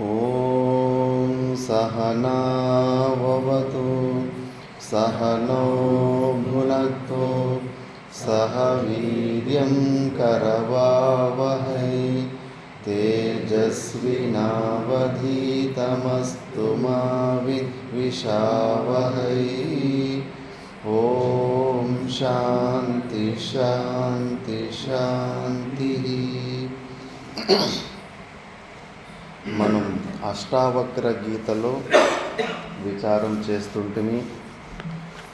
ఓం సహనావవతు సహనో భునక్తు సహ వీర్యం కరవావహై తేజస్వినావధీతమస్తు మా విద్విషావహై. ఓం శాంతి శాంతి శాంతి. మనం అష్టావక్ర గీతలో విచారం చేస్తుంటిమి.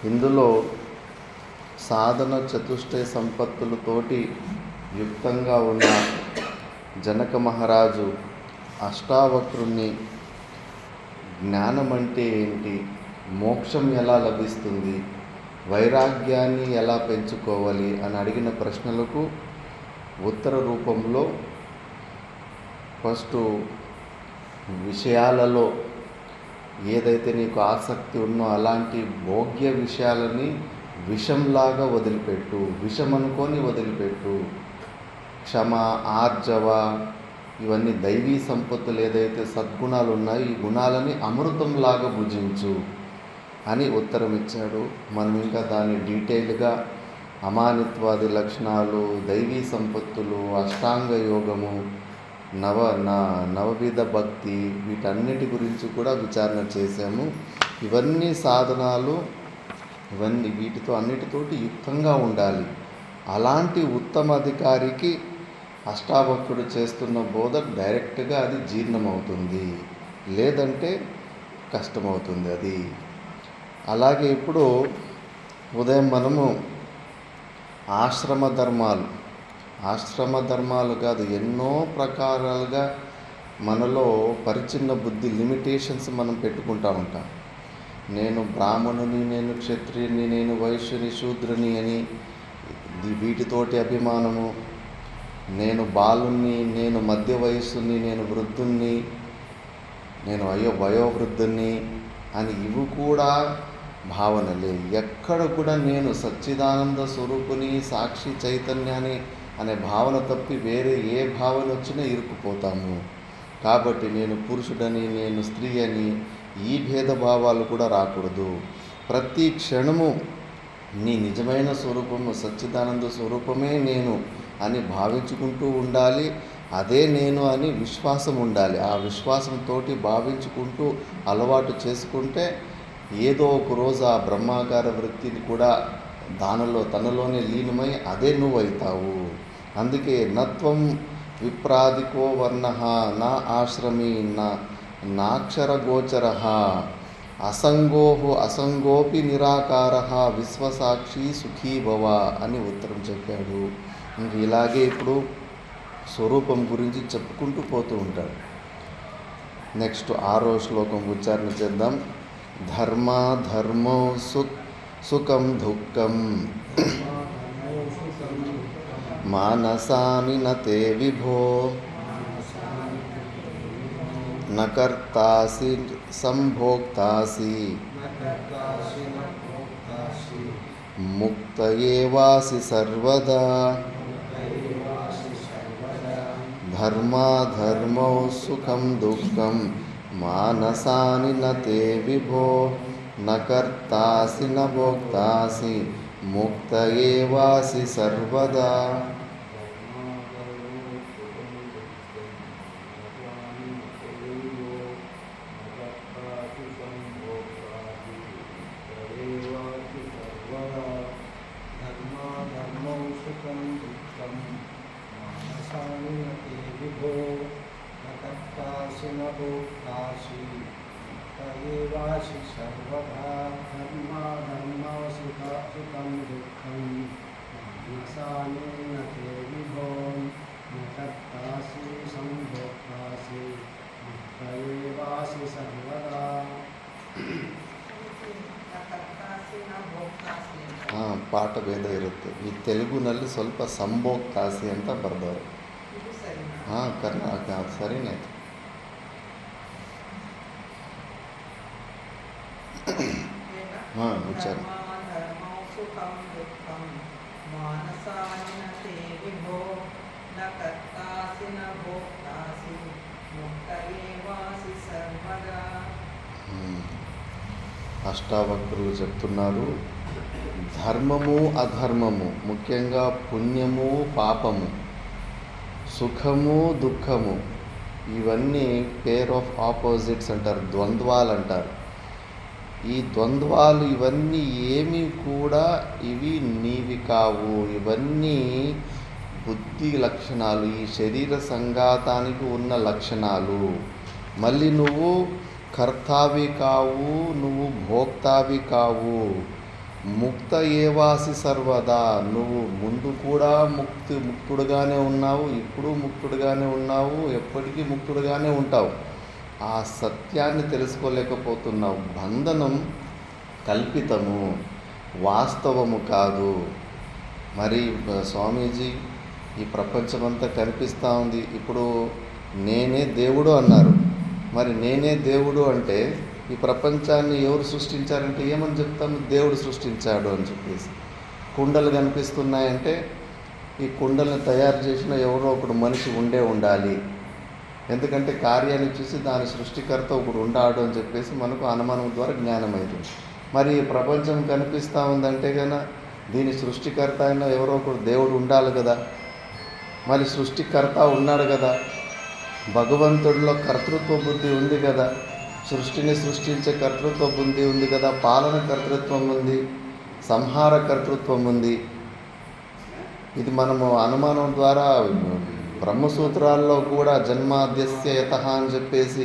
ఇందులో సాధన చతుష్టయ సంపత్తులతోటి యుక్తంగా ఉన్న జనక మహారాజు అష్టావక్రుణ్ణి జ్ఞానం అంటే ఏంటి, మోక్షం ఎలా లభిస్తుంది, వైరాగ్యాన్ని ఎలా పెంచుకోవాలి అని అడిగిన ప్రశ్నలకు ఉత్తర రూపంలో ఫస్ట్ విషయాలలో ఏదైతే నీకు ఆసక్తి ఉన్నో అలాంటి భోగ్య విషయాలని విషంలాగా వదిలిపెట్టు, విషం అనుకొని వదిలిపెట్టు. క్షమ, ఆర్జవ ఇవన్నీ దైవీ సంపత్తులు ఏదైతే సద్గుణాలు ఉన్నాయో ఈ గుణాలని అమృతంలాగా భుజించు అని ఉత్తరం ఇచ్చాడు. మనం ఇంకా దాన్ని డీటెయిల్గా అమానిత్వాది లక్షణాలు, దైవీ సంపత్తులు, అష్టాంగ యోగము, నవవిధ భక్తి వీటన్నిటి గురించి కూడా విచారణ చేశాము. ఇవన్నీ సాధనాలు, వీటితో అన్నిటితోటి యుక్తంగా ఉండాలి. అలాంటి ఉత్తమ అధికారికి అష్టావక్రుడు చేస్తున్న బోధ డైరెక్ట్గా అది జీర్ణమవుతుంది, లేదంటే కష్టమవుతుంది అది. అలాగే ఇప్పుడు ఉదయం మనము ఆశ్రమ ధర్మాలు కాదు, ఎన్నో ప్రకారాలుగా మనలో పరిచిన్న బుద్ధి లిమిటేషన్స్ మనం పెట్టుకుంటూ ఉంటాం. నేను బ్రాహ్మణుని, నేను క్షత్రియుని, నేను వైశ్యుని, శూద్రుని అని వీటితోటి అభిమానము, నేను బాలుని, నేను మధ్య వయస్సుని, నేను వృద్ధుణ్ణి, నేను వయోవృద్ధుణ్ణి అని ఇవి కూడా భావనలే. ఎక్కడ కూడా నేను సచ్చిదానంద స్వరూపుని, సాక్షి చైతన్యాన్ని అనే భావన తప్పి వేరే ఏ భావన వచ్చినా ఇరుక్కుపోతాము. కాబట్టి నేను పురుషుడని, నేను స్త్రీ అని ఈ భేదభావాలు కూడా రాకూడదు. ప్రతి క్షణము నీ నిజమైన స్వరూపము సచ్చిదానంద స్వరూపమే నేను అని భావించుకుంటూ ఉండాలి. అదే నేను అని విశ్వాసం ఉండాలి. ఆ విశ్వాసంతో భావించుకుంటూ అలవాటు చేసుకుంటే ఏదో ఒక రోజు ఆ బ్రహ్మాకార వృత్తిని కూడా తనలోనే లీనమై అదే నువ్వు అవుతావు. అందుకే నత్వం విప్రాదికో వర్ణ నా ఆశ్రమీ నాక్షరగోచర అసంగోపి నిరాకార విశ్వసాక్షి సుఖీ భవ అని ఉత్తరం చెప్పాడు. ఇంక ఇలాగే ఇప్పుడు స్వరూపం గురించి చెప్పుకుంటూ పోతూ ఉంటాడు. నెక్స్ట్ 6వ శ్లోకం ఉచ్చారణ చేద్దాం. ధర్మో సుఖం దుఃఖం మానసామి నతే విభో నకర్తాసి సంభోక్తాసి ముక్త ఏవాసి సర్వదా. ధర్మో సుఖం దుఃఖం మానసాని నతే విభో నకర్తాసి భోక్తాసి ముక్త ఏవాసి సర్వదా. ಪಾಠ ಭೇದ ಇರುತ್ತೆ. ಈ ತೆಲುಗುನಲ್ಲಿ ಸ್ವಲ್ಪ ಸಂಭೋಕ್ತಾಸಿ ಅಂತ ಬರ್ದವರು. ಕರ್ನಾಟಕ ಸರಿನೇ. ವಿಚಾರ न कर्तासि न भोक्तासि मुक्त एवासि అష్టావక్రులు చెప్తున్నారు, ధర్మము అధర్మము, ముఖ్యంగా పుణ్యము పాపము, సుఖము దుఃఖము, ఇవన్నీ పేర్ ఆఫ్ ఆపోజిట్స్ అంటారు, ద్వంద్వాలు అంటారు. ఈ ద్వంద్వాలు ఇవన్నీ ఏమీ కూడా ఇవి నీవి కావు. ఇవన్నీ బుద్ధి లక్షణాలు, ఈ శరీర సంఘాతానికి ఉన్న లక్షణాలు. మళ్ళీ నువ్వు కర్తావి కావు, నువ్వు భోక్తావి కావు. ముక్త ఏవాసి సర్వదా, నువ్వు ముందు కూడా ముక్తుడుగానే ఉన్నావు, ఇప్పుడు ముక్తుడుగానే ఉన్నావు, ఎప్పటికీ ముక్తుడుగానే ఉంటావు. ఆ సత్యాన్ని తెలుసుకోలేకపోతున్నావు. బంధనం కల్పితము, వాస్తవము కాదు. మరి స్వామీజీ, ఈ ప్రపంచమంతా కనిపిస్తూ ఉంది, ఇప్పుడు నేనే దేవుడు అన్నారు. మరి నేనే దేవుడు అంటే ఈ ప్రపంచాన్ని ఎవరు సృష్టించారంటే ఏమని చెప్తాము? దేవుడు సృష్టించాడు అని చెప్పేసి. కుండలు కనిపిస్తున్నాయంటే ఈ కుండల్ని తయారు చేసిన ఎవరో ఒకడు మనిషి ఉండాలి. ఎందుకంటే కార్యాన్ని చూసి దాని సృష్టికర్త ఒకడు ఉండాడు అని చెప్పేసి మనకు అనుమానం ద్వారా జ్ఞానం అవుతుంది. మరి ఈ ప్రపంచం కనిపిస్తూ ఉందంటే కనుక దీని సృష్టికర్త అయినా ఎవరో ఒకడు దేవుడు ఉండాలి కదా. మరి సృష్టికర్త ఉన్నాడు కదా, భగవంతుడిలో కర్తృత్వ బుద్ధి ఉంది కదా, సృష్టిని సృష్టించే కర్తృత్వ బుద్ధి ఉంది కదా, పాలన కర్తృత్వం ఉంది, సంహార కర్తృత్వం ఉంది. ఇది మనము అనుమానం ద్వారా బ్రహ్మసూత్రాల్లో కూడా జన్మాద్యస్య యతః అని చెప్పేసి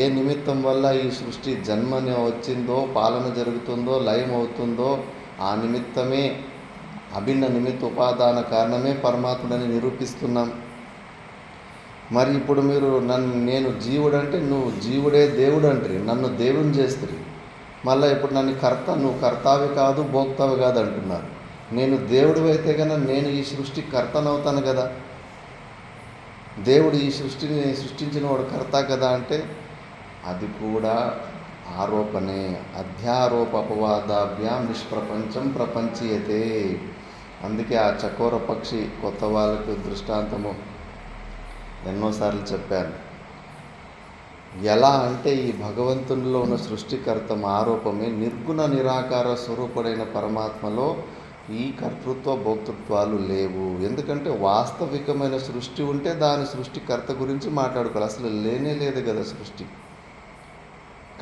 ఏ నిమిత్తం వల్ల ఈ సృష్టి జన్మని వచ్చిందో, పాలన జరుగుతుందో, లయం అవుతుందో ఆ నిమిత్తమే, అభిన్న నిమిత్త ఉపాదాన కారణమే పరమాత్ముడని నిరూపిస్తున్నాం. మరి ఇప్పుడు మీరు నేను జీవుడు అంటే నువ్వు జీవుడే దేవుడు అంటారు, నన్ను దేవుని చేస్తారు. మళ్ళీ ఇప్పుడు నన్ను నువ్వు కర్తావి కాదు, భోక్తావి కాదు అంటున్నారు. నేను దేవుడు అయితే కనుక నేను ఈ సృష్టి కర్తనవుతాను కదా, దేవుడు ఈ సృష్టిని సృష్టించిన వాడు కర్త కదా అంటే అది కూడా ఆరోపణే. అధ్యారోప అపవాదాభ్యాం నిష్ప్రపంచం ప్రపంచీయతే. అందుకే ఆ చకోర పక్షి కొత్త వాళ్ళకు దృష్టాంతము ఎన్నోసార్లు చెప్పాను. ఎలా అంటే ఈ భగవంతునిలో ఉన్న సృష్టికర్త ఆరోపమే. నిర్గుణ నిరాకార స్వరూపుడైన పరమాత్మలో ఈ కర్తృత్వ భోక్తృత్వాలు లేవు. ఎందుకంటే వాస్తవికమైన సృష్టి ఉంటే దాని సృష్టికర్త గురించి మాట్లాడుకోవాలి. అసలు లేనే లేదు కదా సృష్టి.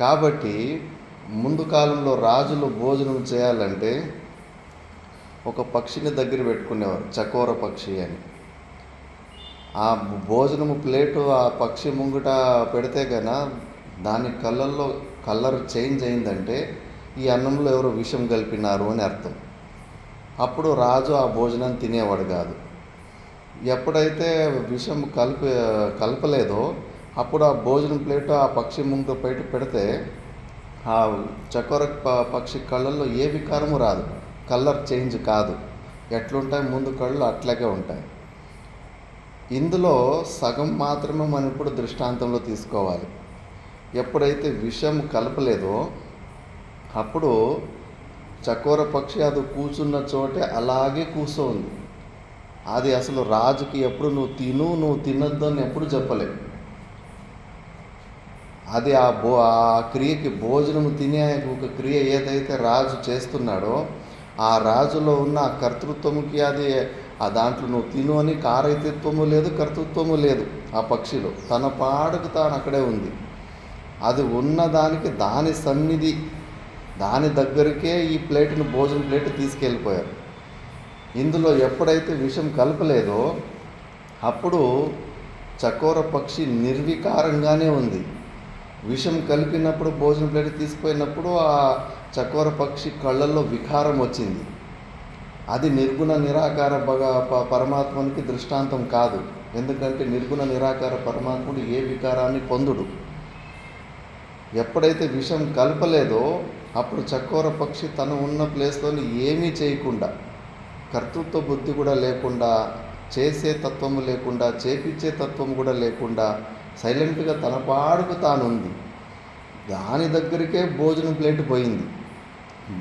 కాబట్టి ముందు కాలంలో రాజులు భోజనం చేయాలంటే ఒక పక్షిని దగ్గర పెట్టుకునేవారు, చకోర పక్షి అని. ఆ భోజనము ప్లేటు ఆ పక్షి ముంగుట పెడితే కన్నా దాని కలర్ చేంజ్ అయిందంటే ఈ అన్నంలో ఎవరో విషం కలిపినారు అని అర్థం. అప్పుడు రాజు ఆ భోజనాన్ని తినేవాడు కాదు. ఎప్పుడైతే విషం కలపలేదో అప్పుడు ఆ భోజనం ప్లేటు ఆ పక్షి ముందు బయట పెడితే ఆ చకోర పక్షి కళ్ళల్లో ఏ వికారము రాదు, కలర్ చేంజ్ కాదు. ఎట్లుంటాయి ముందు కళ్ళు అట్లాగే ఉంటాయి. ఇందులో సగం మాత్రమే మనం ఇప్పుడు దృష్టాంతంలో తీసుకోవాలి. ఎప్పుడైతే విషం కలపలేదో అప్పుడు చకోర పక్షి అది కూర్చున్న చోటే అలాగే కూర్చోంది. అది అసలు రాజుకి ఎప్పుడు నువ్వు తినొద్దు అని ఎప్పుడు చెప్పలేదు. అది ఆ క్రియకి భోజనము తినే ఒక క్రియ ఏదైతే రాజు చేస్తున్నాడో ఆ రాజులో ఉన్న ఆ కర్తృత్వముకి అది ఆ దాంట్లో నువ్వు తిను అని కారైతత్వము లేదు, కర్తృత్వము లేదు. ఆ పక్షిలో తన పాడుకు తాను అక్కడే ఉంది. అది ఉన్నదానికి దాని సన్నిధి, దాని దగ్గరికే ఈ ప్లేటును భోజన ప్లేట్ తీసుకెళ్ళిపోయారు. ఇందులో ఎప్పుడైతే విషం కలపలేదో అప్పుడు చకోర పక్షి నిర్వికారంగానే ఉంది. విషం కలిపినప్పుడు భోజన ప్లేట్ తీసుకుపోయినప్పుడు ఆ చకోర పక్షి కళ్ళల్లో వికారం వచ్చింది. అది నిర్గుణ నిరాకార పరమాత్మనికి దృష్టాంతం కాదు. ఎందుకంటే నిర్గుణ నిరాకార పరమాత్ముడు ఏ వికారాన్ని పొందుడు. ఎప్పుడైతే విషం కలపలేదో అప్పుడు చకోర పక్షి తను ఉన్న ప్లేస్లో ఏమీ చేయకుండా, కర్తృత్వ బుద్ధి కూడా లేకుండా, చేసే తత్వము లేకుండా, చేపించే తత్వం కూడా లేకుండా సైలెంట్గా తన పాడుకు తాను ఉంది. దాని దగ్గరికే భోజనం ప్లేట్ పోయింది.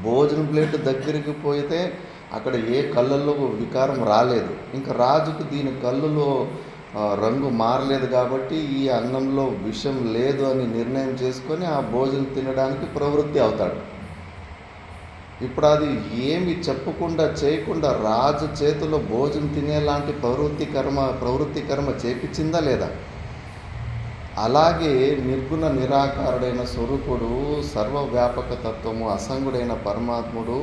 భోజనం ప్లేట్ దగ్గరికి పోయితే అక్కడ ఏ కళ్ళల్లో వికారం రాలేదు. ఇంకా రాజుకు దీని కళ్ళులో రంగు మారలేదు కాబట్టి ఈ అన్నంలో విషం లేదు అని నిర్ణయం చేసుకొని ఆ భోజనం తినడానికి ప్రవృత్తి అవుతాడు. ఇప్పుడు అది ఏమి చెప్పకుండా చేయకుండా రాజు చేతిలో భోజనం తినేలాంటి ప్రవృత్తి కర్మ చేపించిందా లేదా? అలాగే నిర్గుణ నిరాకారుడైన స్వరూపుడు, సర్వవ్యాపక తత్వము, అసంగుడైన పరమాత్ముడు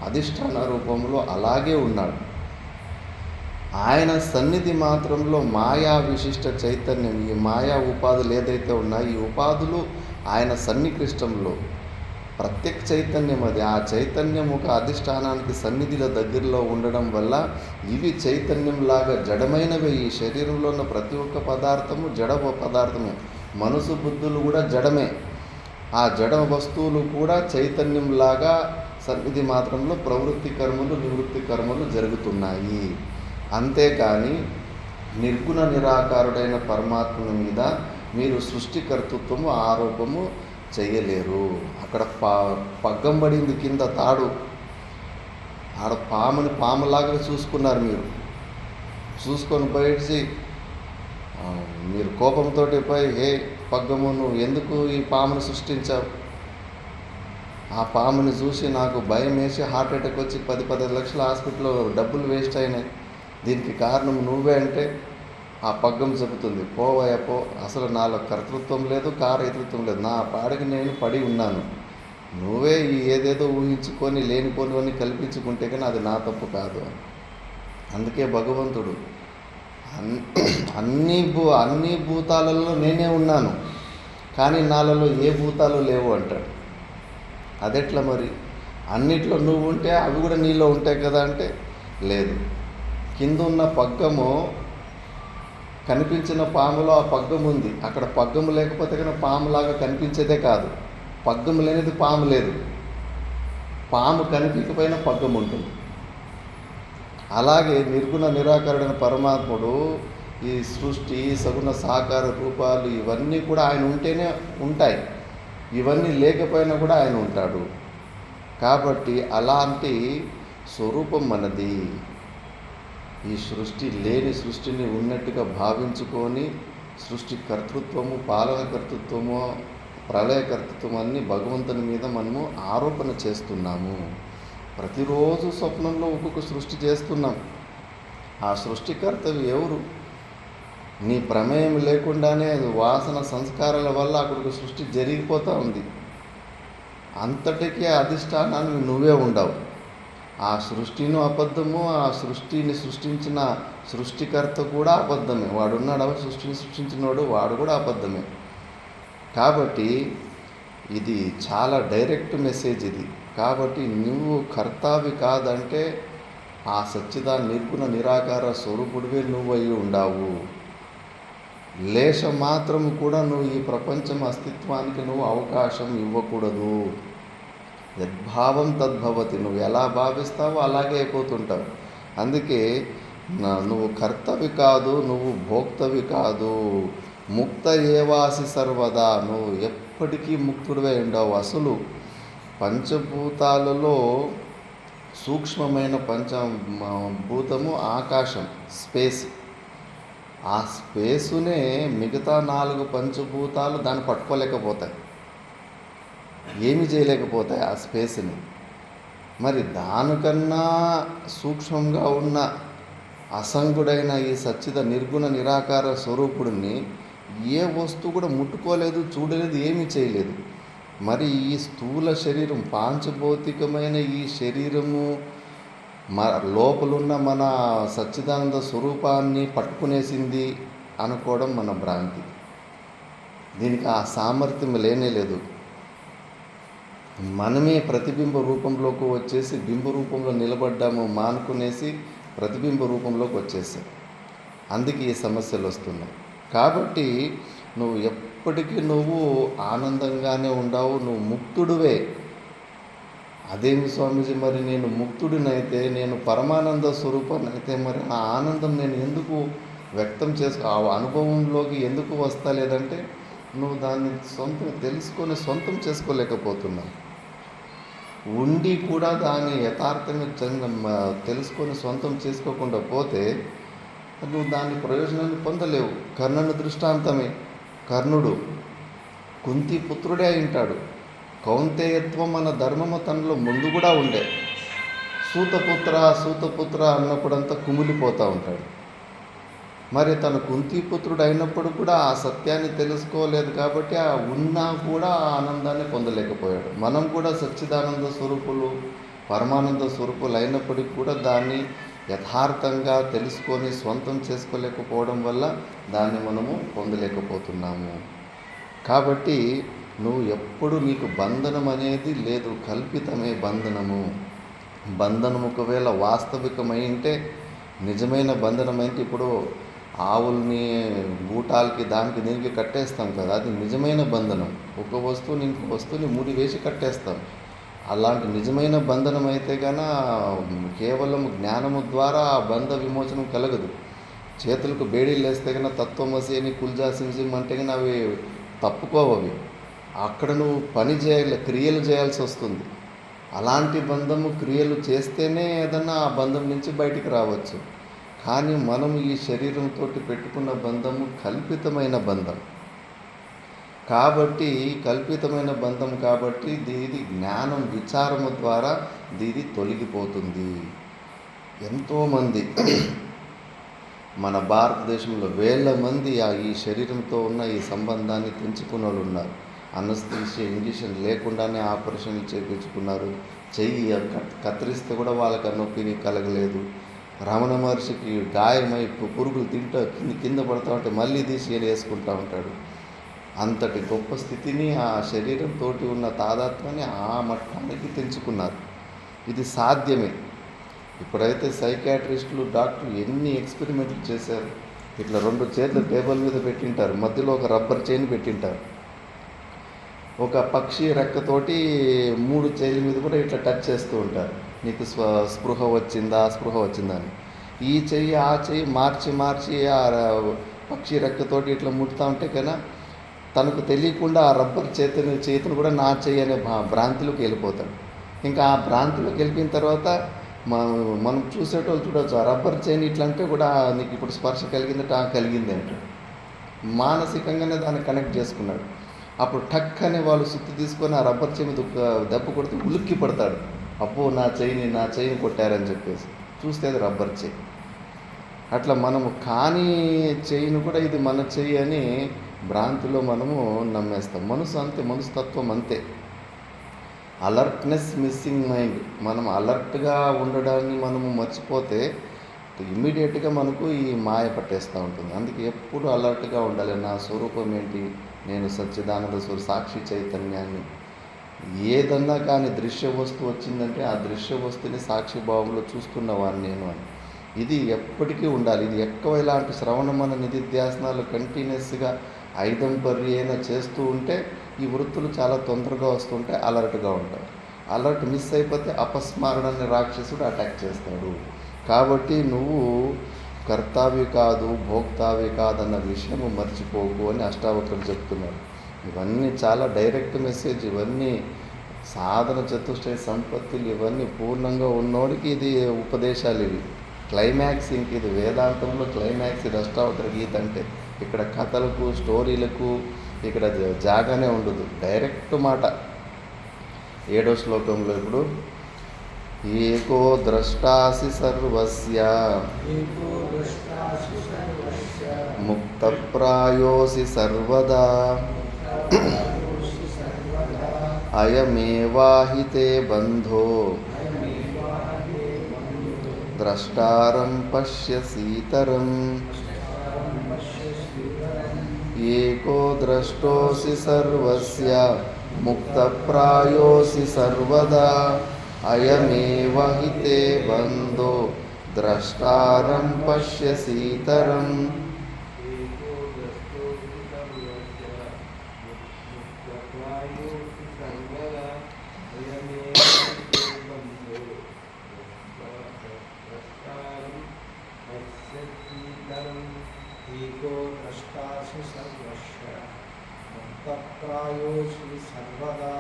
అధిష్టాన రూపంలో అలాగే ఉన్నాడు. ఆయన సన్నిధి మాత్రంలో మాయా విశిష్ట చైతన్యం, ఈ మాయా ఉపాధులు ఏదైతే ఉన్నాయో ఈ ఉపాధులు ఆయన సన్నికృష్టంలో ప్రత్యేక చైతన్యం. అది ఆ చైతన్యం ఒక అధిష్టానానికి సన్నిధిలో దగ్గరలో ఉండడం వల్ల ఇవి చైతన్యంలాగా జడమైనవి. ఈ శరీరంలో ఉన్న ప్రతి ఒక్క పదార్థము జడ పదార్థమే. మనసు బుద్ధులు కూడా జడమే. ఆ జడ వస్తువులు కూడా చైతన్యంలాగా సన్నిధి మాత్రంలో ప్రవృత్తి కర్మలు నివృత్తి కర్మలు జరుగుతున్నాయి. అంతేకాని నిర్గుణ నిరాకారుడైన పరమాత్మ మీద మీరు సృష్టికర్తృత్వము ఆరోపము చేయలేరు. అక్కడ పగ్గం పడింది కింద తాడు, ఆడ పాములాగా చూసుకున్నారు. మీరు చూసుకొని బయటికి మీరు కోపంతో పోయి పగ్గము నువ్వు ఎందుకు ఈ పామును సృష్టించావు? ఆ పాముని చూసి నాకు భయం వేసి హార్ట్ అటాక్ వచ్చి 10-15 లక్షల హాస్పిటల్లో డబ్బులు వేస్ట్ అయినాయి. దీనికి కారణం నువ్వే అంటే ఆ పగ్గం చెబుతుంది, పోవయ్య పో, అసలు నాలో కర్తృత్వం లేదు, కారయతృత్వం లేదు, నా పాడికి నేను పడి ఉన్నాను. నువ్వే ఏదేదో ఊహించుకొని లేనిపోనివన్నీ కల్పించుకుంటే కానీ అది నా తప్పు కాదు. అందుకే భగవంతుడు అన్ని భూతాలలో నేనే ఉన్నాను, కానీ నాలలో ఏ భూతాలు లేవు అంటాడు. అదెట్లా మరి? అన్నిట్లో నువ్వు ఉంటే అవి కూడా నీలో ఉంటాయి కదా అంటే లేదు. కింద ఉన్న పగ్గము కనిపించిన పాములో ఆ పగ్గం ఉంది. అక్కడ పగ్గము లేకపోతే కానీ పాములాగా కనిపించేదే కాదు. పగ్గము లేనిది పాము లేదు. పాము కనిపించకపోయినా పగ్గం ఉంటుంది. అలాగే నిర్గుణ నిరాకరణ పరమాత్ముడు ఈ సృష్టి సగుణ సాకార రూపాలు ఇవన్నీ కూడా ఆయన ఉంటేనే ఉంటాయి. ఇవన్నీ లేకపోయినా కూడా ఆయన ఉంటాడు. కాబట్టి అలాంటి స్వరూపం మనది. ఈ సృష్టి లేని సృష్టిని ఉన్నట్టుగా భావించుకొని సృష్టి కర్తృత్వము, పాలన కర్తృత్వము, ప్రళయకర్తృత్వం అన్నీ భగవంతుని మీద మనము ఆరోపణ చేస్తున్నాము. ప్రతిరోజు స్వప్నంలో ఒక్కొక్క సృష్టి చేస్తున్నాం. ఆ సృష్టికర్తవి ఎవరు? నీ ప్రమేయం లేకుండానే వాసన సంస్కారాల వల్ల అక్కడికి సృష్టి జరిగిపోతూ ఉంది. అంతటికీ అధిష్టానాన్ని నువ్వే ఉండవు. ఆ సృష్టిను అబద్ధము, ఆ సృష్టిని సృష్టించిన సృష్టికర్త కూడా అబద్ధమే. వాడున్నాడు, సృష్టిని సృష్టించినవాడు వాడు కూడా అబద్ధమే. కాబట్టి ఇది చాలా డైరెక్ట్ మెసేజ్ ఇది. కాబట్టి నువ్వు కర్తావి కాదంటే ఆ సచ్చిదాన్ని నిర్గుణ నిరాకార స్వరూపుడివే నువ్వు అయి ఉండావు. లేశ మాత్రము కూడా నువ్వు ఈ ప్రపంచం అస్తిత్వానికి నువ్వు అవకాశం ఇవ్వకూడదు. యద్భావం తద్భవతి. నువ్వు ఎలా భావిస్తావో అలాగే అయిపోతుంటావు. అందుకే నువ్వు కర్తవి కాదు, నువ్వు భోక్తవి కాదు, ముక్త ఏవాసి సర్వదా. నువ్వు ఎప్పటికీ ముక్తుడివై ఉండవు. అసలు పంచభూతాలలో సూక్ష్మమైన పంచభూతము ఆకాశం, స్పేస్. ఆ స్పేసునే మిగతా 4 పంచభూతాలు దాన్ని పట్టుకోలేకపోతాయి, ఏమి చేయలేకపోతాయి ఆ స్పేస్ని. మరి దానికన్నా సూక్ష్మంగా ఉన్న అసంగుడైన ఈ సచ్చిద నిర్గుణ నిరాకార స్వరూపుడిని ఏ వస్తువు కూడా ముట్టుకోలేదు, చూడలేదు, ఏమీ చేయలేదు. మరి ఈ స్థూల శరీరం, పాంచభౌతికమైన ఈ శరీరము లోపలున్న మన సచ్చిదానంద స్వరూపాన్ని పట్టుకునేసింది అనుకోవడం మన భ్రాంతి. దీనికి ఆ సామర్థ్యం లేనేలేదు. మనమే ప్రతిబింబ రూపంలోకి వచ్చేసి బింబ రూపంలో నిలబడ్డాము, మానుకునేసి ప్రతిబింబ రూపంలోకి వచ్చేసాం. అందుకే ఈ సమస్యలు వస్తున్నాయి. కాబట్టి నువ్వు ఎప్పటికీ నువ్వు ఆనందంగానే ఉండవు, నువ్వు ముక్తుడివే. అదేమి స్వామీజీ, మరి నేను ముక్తుడినైతే, నేను పరమానంద స్వరూపాన్ని అయితే మరి ఆ ఆనందం నేను ఎందుకు వ్యక్తం ఆ అనుభవంలోకి ఎందుకు వస్తలేదంటే నువ్వు దాన్ని తెలుసుకొని సొంతం చేసుకోలేకపోతున్నావు. ఉండి కూడా దాన్ని యథార్థంగా తెలుసుకొని సొంతం చేసుకోకుండా పోతే నువ్వు దాని ప్రయోజనాన్ని పొందలేవు. కర్ణుని దృష్టాంతమే. కర్ణుడు కుంతి పుత్రుడే అయి ఉంటాడు. కౌంతేయత్వం అన్న ధర్మము తనలో ముందు కూడా ఉండే. సూతపుత్ర అన్నప్పుడంతా కుమిలిపోతూ ఉంటాడు. మరి తన కుంతిపుత్రుడు అయినప్పుడు కూడా ఆ సత్యాన్ని తెలుసుకోలేదు కాబట్టి ఆ ఉన్నా కూడా ఆ ఆనందాన్ని పొందలేకపోయాడు. మనం కూడా సచ్చిదానంద స్వరూపులు, పరమానంద స్వరూపులు అయినప్పటికీ కూడా దాన్ని యథార్థంగా తెలుసుకొని స్వంతం చేసుకోలేకపోవడం వల్ల దాన్ని మనము పొందలేకపోతున్నాము. కాబట్టి నువ్వు ఎప్పుడు నీకు బంధనం అనేది లేదు, కల్పితమే బంధనము. బంధనం ఒకవేళ వాస్తవికమై ఉంటే, నిజమైన బంధనం అయితే ఇప్పుడు ఆవుల్ని గూటాలకి దానికి దీనికి కట్టేస్తాం కదా, అది నిజమైన బంధనం. ఒక వస్తువుని ఇంకో వస్తువుని ముడి వేసి కట్టేస్తాం. అలాంటి నిజమైన బంధనం అయితే కన్నా కేవలం జ్ఞానము ద్వారా ఆ బంధ విమోచనం కలగదు. చేతులకు బేడీలు వేస్తే కన్నా తత్వమసి అని కుల్జా సింసిం అంటే కన్నా అవి తప్పుకోవవి. అక్కడ నువ్వు పని చేయాలి, క్రియలు చేయాల్సి వస్తుంది. అలాంటి బంధము క్రియలు చేస్తేనే ఏదన్నా ఆ బంధం నుంచి బయటికి రావచ్చు. కానీ మనం ఈ శరీరంతో పెట్టుకున్న బంధము కల్పితమైన బంధం కాబట్టి, దీని జ్ఞానం విచారము ద్వారా దీని తొలగిపోతుంది. ఎంతోమంది మన భారతదేశంలో వేల మంది ఈ శరీరంతో ఉన్న ఈ సంబంధాన్ని తెంచుకున్న వాళ్ళు ఉన్నారు. అనస్థీషియా ఇంజెక్షన్ లేకుండానే ఆపరేషన్లు చేయించుకున్నారు. చెయ్యి కత్తిరిస్తే కూడా వాళ్ళకి ఆ నొప్పిని కలగలేదు. రమణ మహర్షికి గాయమై పురుగులు తింటూ కింద పడుతూ ఉంటే మళ్ళీ తీసి వేసుకుంటూ ఉంటాడు. అంతటి గొప్ప స్థితిని ఆ శరీరంతో ఉన్న తాదాత్మ్యాన్ని ఆ మట్టానికి తెంచుకున్నారు. ఇది సాధ్యమే. ఇప్పుడైతే సైకాట్రిస్టులు, డాక్టర్లు ఎన్ని ఎక్స్పెరిమెంట్లు చేశారు. ఇట్లా 2 చేతులు టేబుల్ మీద పెట్టింటారు, మధ్యలో ఒక రబ్బర్ చైన్ పెట్టింటారు. ఒక పక్షి రెక్కతోటి 3 చైన్ల మీద కూడా ఇట్లా టచ్ చేస్తూ ఉంటారు. నీకు స్పృహ వచ్చిందా అని. ఈ చెయ్యి ఆ చెయ్యి మార్చి ఆ పక్షి రెక్కతోటి ఇట్లా ముట్టుతూ ఉంటే కన్నా తనకు తెలియకుండా ఆ రబ్బర్ చేతిని కూడా నా చెయ్యి అనే భ్రాంతిలోకి వెళ్ళిపోతాడు. ఇంకా ఆ భ్రాంతిలోకి వెళ్ళిపోయిన తర్వాత మనం చూసేటోళ్ళు చూడవచ్చు. ఆ రబ్బర్ చైన్ ఇట్లా అంటే కూడా నీకు ఇప్పుడు స్పర్శ కలిగింది అంటాడు. మానసికంగానే దాన్ని కనెక్ట్ చేసుకున్నాడు. అప్పుడు టక్ అనే వాళ్ళు సుత్తి తీసుకొని ఆ రబ్బర్ చైన్ దెబ్బ కొడితే ఉలిక్కి పడతాడు. అబ్బో నా చైన్ కొట్టారని చెప్పేసి చూస్తే అది రబ్బర్ చైన్. అట్లా మనము కానీ చైన్ కూడా ఇది మన చెయ్యి అని భ్రాంతిలో మనము నమ్మేస్తాం. మనస్తత్వం అంతే. Alertness missing mind. మనం అలర్ట్గా ఉండడాన్ని మనము మర్చిపోతే ఇమ్మీడియట్గా మనకు ఈ మాయ పట్టేస్తూ ఉంటుంది. అందుకే ఎప్పుడు అలర్ట్గా ఉండాలి. నా స్వరూపం ఏంటి? నేను సచ్చిదానంద సాక్షి చైతన్యాన్ని. ఏదన్నా కానీ దృశ్య వస్తువు వచ్చిందంటే ఆ దృశ్య వస్తువుని సాక్షి భావంలో చూస్తున్నవాడిని నేను అని. ఇది ఎప్పటికీ ఉండాలి. ఇది ఎక్కువ ఇలాంటి శ్రవణమన నిధిధ్యాసనాలు కంటిన్యూస్గా అయినా చేస్తూ ఉంటే ఈ వృత్తులు చాలా తొందరగా వస్తుంటే అలర్ట్గా ఉంటారు. అలర్ట్ మిస్ అయిపోతే అపస్మరణని రాక్షసుడు అటాక్ చేస్తాడు. కాబట్టి నువ్వు కర్తావి కాదు, భోక్తావి కాదన్న విషయము మర్చిపోకు అని అష్టావక్రులు చెప్తున్నారు. ఇవన్నీ చాలా డైరెక్ట్ మెసేజ్. ఇవన్నీ సాధన చతుష్టయ సంపత్తులు ఇవన్నీ పూర్ణంగా ఉన్నోడికి ఇది ఉపదేశాలు. ఇవి క్లైమాక్స్. ఇంక ఇది వేదాంతంలో క్లైమాక్స్. ఇది అష్టావక్ర గీత అంటే ఇక్కడ కథలకు, స్టోరీలకు ఇక్కడ జాగానే ఉండదు. డైరెక్ట్ మాట. 7వ శ్లోకంలో ఇప్పుడు ఏకో ద్రష్టాసి సర్వస్య ముక్తప్రాయోసి సర్వదా అయమేవాహితే బంధో ద్రష్టారం పశ్యసీతరం. ఏకో ద్రష్టోసి సర్వస్య ముక్తప్రాయోసి సర్వదా అయమేవహితే బంధో ద్రష్టారం పశ్యసీతరం. ఏకో ద్రష్టాసి సర్వస్య ముక్తప్రాయోసి సర్వదా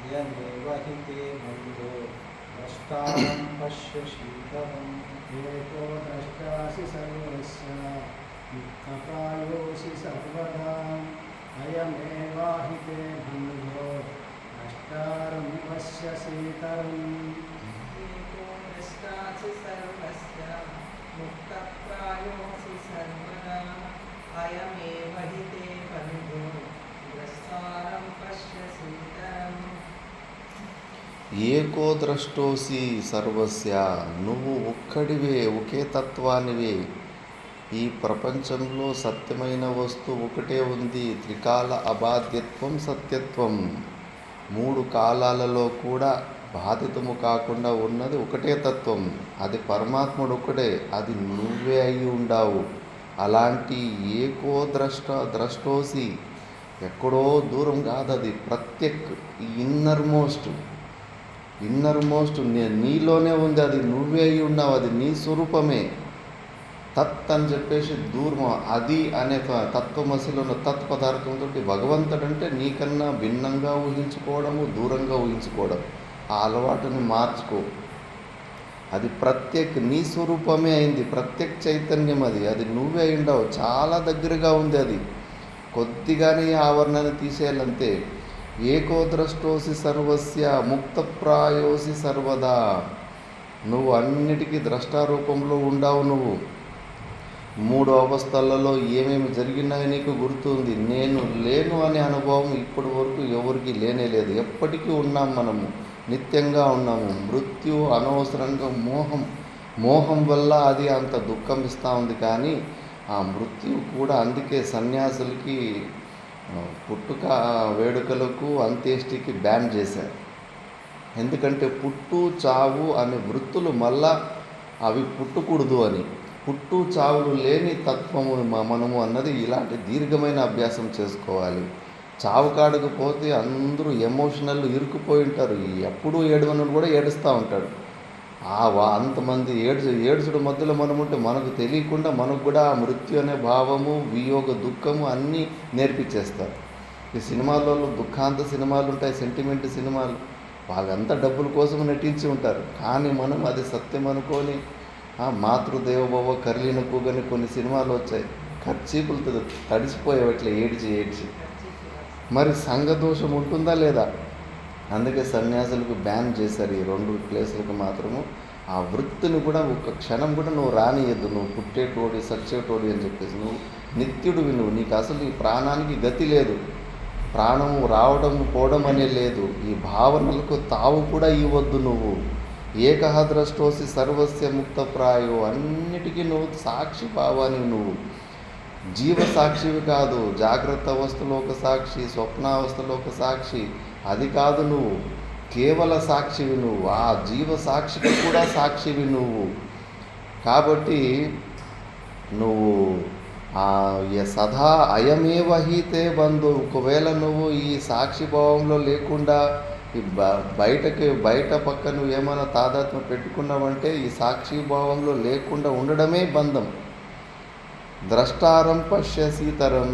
అయమేవ హి తే బంధో द्रष्टारं पश्य शीतलं एको द्रष्टासि सर्वस्य मुक्तप्रायोऽसि सर्वदा अयमेवाहि ते बन्धो द्रष्टारं पश्य शीतलम् एको द्रष्टासि सर्वस्य मुक्तप्रायोऽसि सर्वदा अयमेव हि ते बन्धो द्रष्टारं पश्यसीतरम्. ఏకో ద్రష్టోసి సర్వస్య, నువ్వు ఒక్కడివే, ఒకే తత్వానివే. ఈ ప్రపంచంలో సత్యమైన వస్తువు ఒకటే ఉంది. త్రికాల అబాధ్యత్వం సత్యత్వం. 3 కాలాలలో కూడా బాధితము కాకుండా ఉన్నది ఒకటే తత్వం. అది పరమాత్ముడు ఒక్కడే, అది నువ్వే అయి ఉండావు. అలాంటి ఏకో ద్రష్టోసి, ఎక్కడో దూరం కాదు, అది ప్రత్యక్, ఇన్నర్ మోస్ట్ నీలోనే ఉంది. అది నువ్వే అయి ఉన్నావు, అది నీ స్వరూపమే. తత్ అని చెప్పేసి దూరం, అది అనే తత్వమసిలో ఉన్న తత్ పదార్థంతో భగవంతుడు అంటే నీకన్నా భిన్నంగా ఊహించుకోవడము, దూరంగా ఊహించుకోవడం. ఆ అలవాటుని మార్చుకో. అది ప్రత్యేక్, నీ స్వరూపమే అయింది, ప్రత్యేక్ చైతన్యం. అది నువ్వే అయి ఉండవు, చాలా దగ్గరగా ఉంది. అది కొద్దిగానే ఆవరణని తీసేయాలంతే. ఏకో ద్రష్టోసి సర్వస్య ముక్తప్రాయోసి సర్వదా. నువ్వు అన్నిటికీ ద్రష్టారూపంలో ఉండావు. నువ్వు 3 అవస్థలలో ఏమేమి జరిగినాయో నీకు గుర్తుంది. నేను లేను అనే అనుభవం ఇప్పటి వరకు ఎవరికి లేనే లేదు. ఎప్పటికీ ఉన్నాం, మనము నిత్యంగా ఉన్నాము. మృత్యు అనవసరంగా మోహం వల్ల అది అంత దుఃఖం ఇస్తూ ఉంది. కానీ ఆ మృత్యు కూడా అందుకే సన్యాసులకి పుట్టుక వేడుకలకు అంత్యేష్టికి బ్యాన్ చేశారు. ఎందుకంటే పుట్టు చావు అనే వృత్తులు మళ్ళా అవి పుట్టకూడదు అని. పుట్టు చావులు లేని తత్వము మనము అన్నది ఇలాంటి దీర్ఘమైన అభ్యాసం చేసుకోవాలి. చావు కాడకు పోతే అందరూ ఎమోషనల్ ఇరుక్కుపోయి ఉంటారు. ఎప్పుడూ ఏడవను కూడా ఏడుస్తూ ఉంటాడు. అంతమంది ఏడుచుడు మధ్యలో మనం ఉంటే మనకు తెలియకుండా మనకు కూడా ఆ మృత్యు అనే భావము, వియోగ దుఃఖము అన్నీ నేర్పించేస్తారు. ఈ సినిమాలలో దుఃఖాంత సినిమాలు ఉంటాయి, సెంటిమెంట్ సినిమాలు. వాళ్ళంతా డబ్బుల కోసం నటించి ఉంటారు. కానీ మనం అది సత్యం అనుకొని మాతృదేవోభవ కర్లీన కూగని కొన్ని సినిమాలు వచ్చాయి. ఖర్చీపులతో తడిసిపోయేవట్లే ఏడ్చి. మరి సంఘదోషం ఉంటుందా లేదా? అందుకే సన్యాసులకు బ్యాన్ చేశారు. ఈ 2 ప్లేసులకు మాత్రము ఆ వృత్తిని కూడా ఒక క్షణం కూడా నువ్వు రానియద్దు. నువ్వు పుట్టేటోడి సచ్చేటోడి అని చెప్పేసి నువ్వు నిత్యుడివి. నీకు అసలు ఈ ప్రాణానికి గతి లేదు. ప్రాణము రావడం పోవడం అనే లేదు. ఈ భావనలకు తావు కూడా ఇవ్వద్దు. నువ్వు ఏకహ ద్రష్టోసి సర్వస్య ముక్తప్రాయో. అన్నిటికీ నువ్వు సాక్షి భావాన్ని, నువ్వు జీవ సాక్షివి కాదు. జాగ్రత్త అవస్థలో ఒక సాక్షి, స్వప్నావస్థలో ఒక సాక్షి. అది కాదు, నువ్వు కేవల సాక్షివి. నువ్వు ఆ జీవ సాక్షికి కూడా సాక్షివి నువ్వు. కాబట్టి నువ్వు సదా అయమేవ హి తే బంధు. ఒకవేళ నువ్వు ఈ సాక్షిభావంలో లేకుండా ఈ బయట పక్క నువ్వు ఏమైనా తాదాత్మ్యం పెట్టుకున్నావంటే ఈ సాక్షిభావంలో లేకుండా ఉండడమే బంధం. ద్రష్టారం పశ్యసీతరం.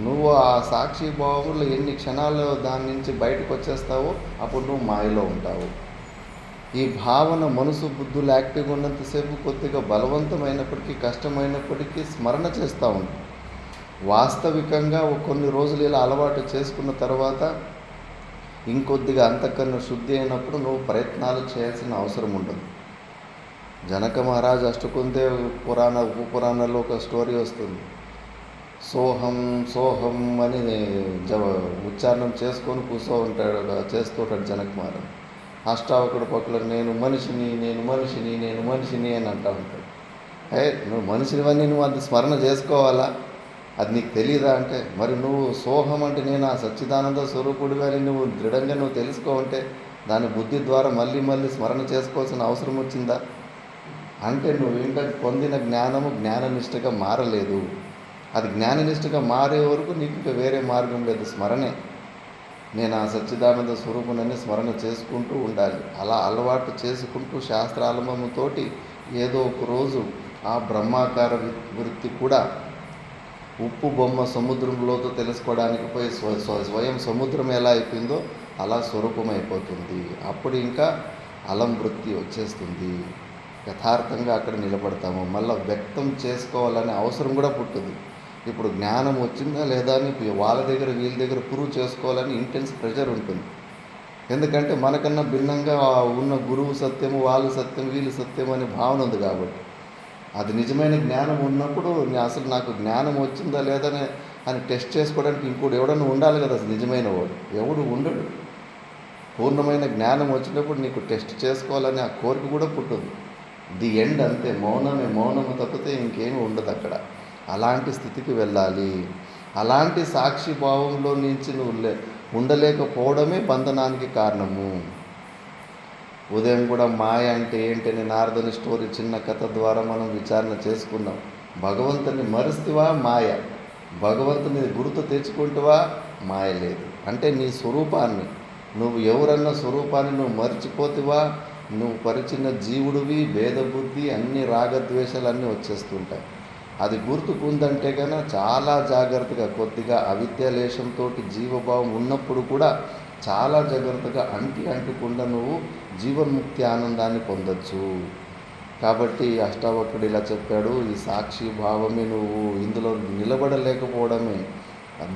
నువ్వు ఆ సాక్షిభావంలో ఎన్ని క్షణాలు దాని నుంచి బయటకు వచ్చేస్తావో అప్పుడు నువ్వు మాయలో ఉంటావు. ఈ భావన మనసు బుద్ధులు యాక్టివ్గా ఉన్నంతసేపు కొద్దిగా బలవంతమైనప్పటికీ కష్టమైనప్పటికీ స్మరణ చేస్తూ ఉంటాం. వాస్తవికంగా కొన్ని రోజులు ఇలా అలవాటు చేసుకున్న తర్వాత ఇంకొద్దిగా అంతకన్నా శుద్ధి అయినప్పుడు నువ్వు ప్రయత్నాలు చేయాల్సిన అవసరం ఉండదు. జనక మహారాజ్ అష్టకుందేవ్ ఉపపురాణాల్లో ఒక స్టోరీ వస్తుంది. సోహం అని ఉచ్చారణం చేసుకొని చేస్తూ ఉంటాడు జనక మహారాజ్. అష్టావకుడు పక్కల నేను మనిషిని అని అంటూ ఉంటాడు. నువ్వు మనిషినివన్నీ నువ్వు అది స్మరణ చేసుకోవాలా? అది నీకు తెలియదా అంటే, మరి నువ్వు సోహం అంటే నేను ఆ సచ్చిదానంద స్వరూపుడివి అని నువ్వు దృఢంగా నువ్వు తెలుసుకోవంటే దాని బుద్ధి ద్వారా మళ్ళీ స్మరణ చేసుకోవాల్సిన అవసరం వచ్చిందా అంటే నువ్వు ఇంకా పొందిన జ్ఞానము జ్ఞాననిష్టగా మారలేదు. అది జ్ఞాననిష్టగా మారే వరకు నీకు ఇంకా వేరే మార్గం లేదు, స్మరణే. నేను ఆ సచ్చిదానంద స్వరూపునని స్మరణ చేసుకుంటూ ఉండాలి. అలా అలవాటు చేసుకుంటూ శాస్త్రాలంభముతోటి ఏదో ఒక రోజు ఆ బ్రహ్మాకార వృత్తి కూడా ఉప్పు బొమ్మ సముద్రంలోతో తెలుసుకోవడానికి పోయి స్వయం సముద్రం ఎలా అయిపోయిందో అలా స్వరూపం అయిపోతుంది. అప్పుడు ఇంకా అలం వృత్తి వచ్చేస్తుంది. యథార్థంగా అక్కడ నిలబడతాము. మళ్ళీ వ్యక్తం చేసుకోవాలనే అవసరం కూడా పుట్టదు. ఇప్పుడు జ్ఞానం వచ్చిందా లేదా అని వాళ్ళ దగ్గర వీళ్ళ దగ్గర ప్రూవ్ చేసుకోవాలని ఇంటెన్స్ ప్రెషర్ ఉంటుంది. ఎందుకంటే మనకన్నా భిన్నంగా ఉన్న గురువు సత్యము, వాళ్ళు సత్యం, వీళ్ళు సత్యం అనే భావన ఉంది కాబట్టి. అది నిజమైన జ్ఞానం ఉన్నప్పుడు అసలు నాకు జ్ఞానం వచ్చిందా లేదా అని టెస్ట్ చేసుకోవడానికి ఇంకోటి ఎవడన్నా ఉండాలి కదా. అసలు నిజమైన వాడు ఎవడు ఉండడు. పూర్ణమైన జ్ఞానం వచ్చినప్పుడు నీకు టెస్ట్ చేసుకోవాలని ఆ కోరిక కూడా పుట్టదు. ది ఎండ్ అంతే, మౌనము తప్పితే ఇంకేమీ ఉండదు అక్కడ. అలాంటి స్థితికి వెళ్ళాలి. అలాంటి సాక్షి భావంలో నుంచి నువ్వు ఉండలేకపోవడమే బంధనానికి కారణము. ఉదయం కూడా మాయ అంటే ఏంటని నారదుని స్టోరీ చిన్న కథ ద్వారా మనం విచారణ చేసుకున్నాం. భగవంతుని మరుస్తువా మాయ, భగవంతుని గుర్తు తెచ్చుకుంటువా మాయ లేదు. అంటే నీ స్వరూపాన్ని, నువ్వు ఎవరన్నా స్వరూపాన్ని నువ్వు మర్చిపోతివా, నువ్వు పరిచిన జీవుడివి, భేదబుద్ధి, అన్ని రాగద్వేషాలు అన్నీ వచ్చేస్తుంటాయి. అది గుర్తుకుందంటే కన్నా చాలా జాగ్రత్తగా, కొద్దిగా అవిద్యాలేశంతో జీవభావం ఉన్నప్పుడు కూడా చాలా జాగ్రత్తగా అంటుకుండా నువ్వు జీవన్ముక్తి ఆనందాన్ని పొందొచ్చు. కాబట్టి అష్టావక్రుడు ఇలా చెప్పాడు, ఈ సాక్షి భావమే నువ్వు ఇందులో నిలబడలేకపోవడమే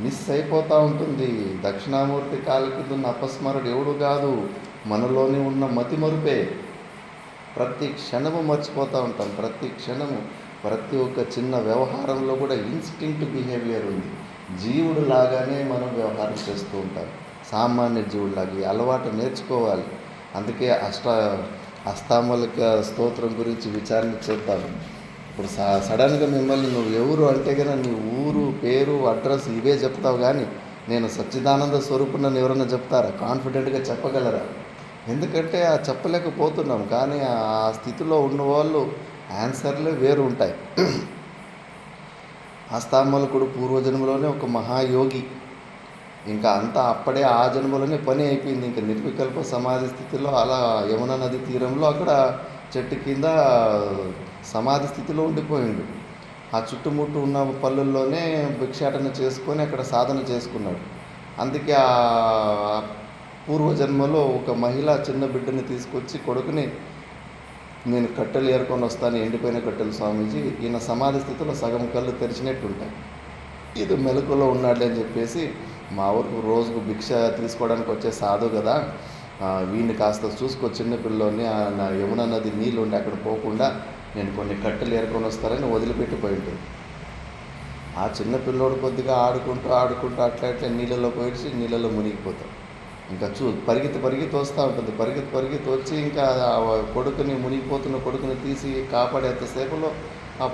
మిస్ అయిపోతూ ఉంటుంది. దక్షిణామూర్తి కాళ్ళ కింద ఉన్న అపస్మరుడు ఎవడు కాదు, మనలోనే ఉన్న మతిమరుపే. ప్రతి క్షణము మర్చిపోతూ ఉంటాం. ప్రతి క్షణము, ప్రతి ఒక్క చిన్న వ్యవహారంలో కూడా ఇన్స్టింక్ట్ బిహేవియర్ ఉంది. జీవుడు లాగానే మనం వ్యవహారం చేస్తూ ఉంటాం. సామాన్య జీవుడిలాగా ఈ అలవాటు నేర్చుకోవాలి. అందుకే అష్టామూలిక స్తోత్రం గురించి విచారణ చేద్దాం. ఇప్పుడు సడన్గా మిమ్మల్ని నువ్వు ఎవరు అంటే కనుక నీ ఊరు, పేరు, అడ్రస్ ఇవే చెప్తావు. కానీ నేను సచ్చిదానంద స్వరూపుని నన్ను ఎవరైనా చెప్తారా? కాన్ఫిడెంట్గా చెప్పగలరా? ఎందుకంటే చెప్పలేకపోతున్నాం. కానీ ఆ స్థితిలో ఉన్నవాళ్ళు ఆన్సర్లే వేరు ఉంటాయి. అష్టామూలకుడు పూర్వజన్మలోనే ఒక మహాయోగి. ఇంకా అంతా అప్పుడే ఆ జన్మలోనే పని అయిపోయింది. ఇంకా నిర్వికల్ప సమాధి స్థితిలో అలా యమునా నది తీరంలో అక్కడ చెట్టు కింద సమాధి స్థితిలో ఉండిపోయిండు. ఆ చుట్టుముట్టు ఉన్న పల్లెల్లోనే భిక్షాటన చేసుకొని అక్కడ సాధన చేసుకున్నాడు. అందుకే ఆ పూర్వజన్మలో ఒక మహిళ చిన్న బిడ్డని తీసుకొచ్చి కొడుకుని, నేను కట్టెలు ఏరుకొని వస్తాను, ఎండిపోయిన కట్టెలు స్వామీజీ, ఈయన సమాధి స్థితిలో సగం కళ్ళు తెరిచినట్టు ఉంటాయి, ఇది మెలకులో ఉన్నాడు అని చెప్పేసి, మా ఊరికి రోజుకు భిక్ష తీసుకోవడానికి వచ్చే సాధు కదా, వీడిని కాస్త చూసుకో, చిన్నపిల్లని నా యమునా నది నీళ్ళు ఉండి అక్కడ పోకుండా నేను కొన్ని కట్టెలు ఏరుకొని వస్తారని వదిలిపెట్టిపోయి ఉంటుంది. ఆ చిన్నపిల్లోడు కొద్దిగా ఆడుకుంటూ అట్లా నీళ్ళలో పోయిడిచి నీళ్ళలో మునిగిపోతాడు. ఇంకా పరిగెత్తి వస్తూ ఉంటుంది. పరిగెత్తి వచ్చి ఇంకా కొడుకుని, మునిగిపోతున్న కొడుకుని తీసి కాపాడేంతసేపులో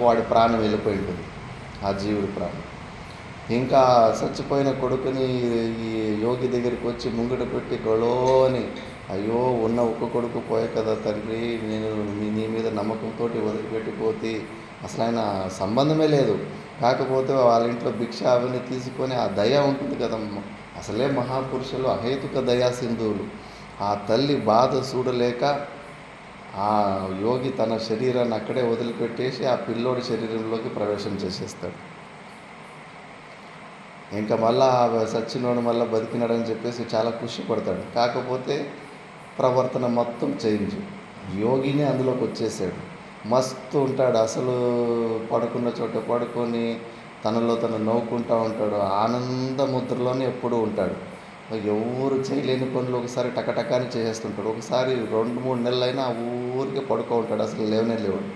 వాడి ప్రాణం వెళ్ళిపోయి ఉంటుంది, ఆ జీవుడి ప్రాణం. ఇంకా చచ్చిపోయిన కొడుకుని ఈ యోగి దగ్గరికి వచ్చి ముంగట పెట్టి గొడో అని, అయ్యో ఉన్న ఒక్క కొడుకు పోయే కదా తండ్రి, నేను నీ మీద నమ్మకంతో వదిలిపెట్టిపోతే, అసలు ఆయన సంబంధమే లేదు, కాకపోతే వాళ్ళ ఇంట్లో భిక్ష అవన్నీ తీసుకొని ఆ దయ ఉంటుంది కదమ్మ, అసలే మహాపురుషులు అహేతుక దయా సింధువులు. ఆ తల్లి బాధ చూడలేక ఆ యోగి తన శరీరాన్ని అక్కడే వదిలిపెట్టేసి ఆ పిల్లోడి శరీరంలోకి ప్రవేశం చేసేస్తాడు. ఇంకా మళ్ళా సచ్చినోడు మళ్ళీ బతికినాడని చెప్పేసి చాలా ఖుషి పడతాడు. కాకపోతే ప్రవర్తన మొత్తం చేంజ్. యోగిని అందులోకి వచ్చేసాడు. మస్తు ఉంటాడు, అసలు పడుకున్న చోట పడుకొని తనలో తను నవ్వుకుంటూ ఉంటాడు, ఆనంద ముద్రలోనే ఎప్పుడూ ఉంటాడు. ఎవరు చేయలేని పనులు ఒకసారి టకటకాని చేసేస్తుంటాడు. ఒకసారి 2-3 నెలలైనా ఊరికే పడుకో ఉంటాడు, అసలు లేవనే లేవాడు.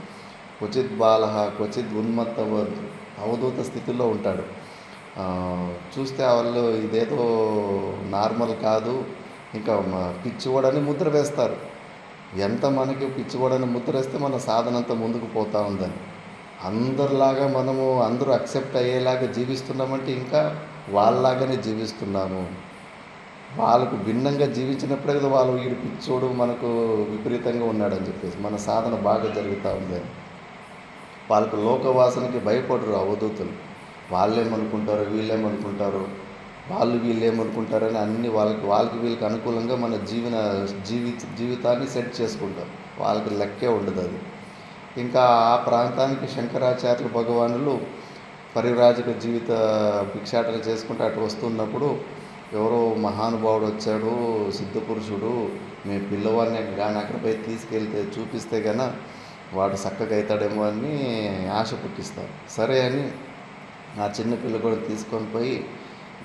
క్వచిత్ బాలహ క్వచిత్ ఉన్మత్త అవధూత స్థితిలో ఉంటాడు. చూస్తే వాళ్ళు ఇదేదో నార్మల్ కాదు, ఇంకా పిచ్చివాడని ముద్ర వేస్తారు. ఎంత మనకి పిచ్చివాడని ముద్ర వేస్తే మన సాధన అంతా ముందుకు పోతూ ఉందని. అందరిలాగా మనము అందరూ అక్సెప్ట్ అయ్యేలాగా జీవిస్తున్నామంటే ఇంకా వాళ్ళలాగానే జీవిస్తున్నాము. వాళ్ళకు భిన్నంగా జీవించినప్పుడే కదా వాళ్ళు వీడు పిచ్చోడు మనకు విపరీతంగా ఉన్నాడని చెప్పేసి మన సాధన బాగా జరుగుతూ ఉందని. వాళ్ళకు లోకవాసనకి భయపడరు అవధూతులు. వాళ్ళేమనుకుంటారు, వీళ్ళేమనుకుంటారు, వీళ్ళు ఏమనుకుంటారని అన్ని వాళ్ళకి వీళ్ళకి అనుకూలంగా మన జీవితాన్ని సెట్ చేసుకుంటారు. వాళ్ళకి లెక్కే ఉండదు అది. ఇంకా ఆ ప్రాంతానికి శంకరాచార్యుల భగవానులు పరివ్రాజక జీవిత భిక్షాటన చేసుకుంటూ అటు వస్తున్నప్పుడు ఎవరో మహానుభావుడు వచ్చాడు, సిద్ధపురుషుడు, మీ పిల్లవాడిని కానీ అక్కడ పోయి తీసుకెళ్తే చూపిస్తే కన్నా వాడు చక్కగా అవుతాడేమో అని ఆశ పుట్టిస్తారు. సరే అని ఆ చిన్న పిల్ల కూడా తీసుకొని పోయి,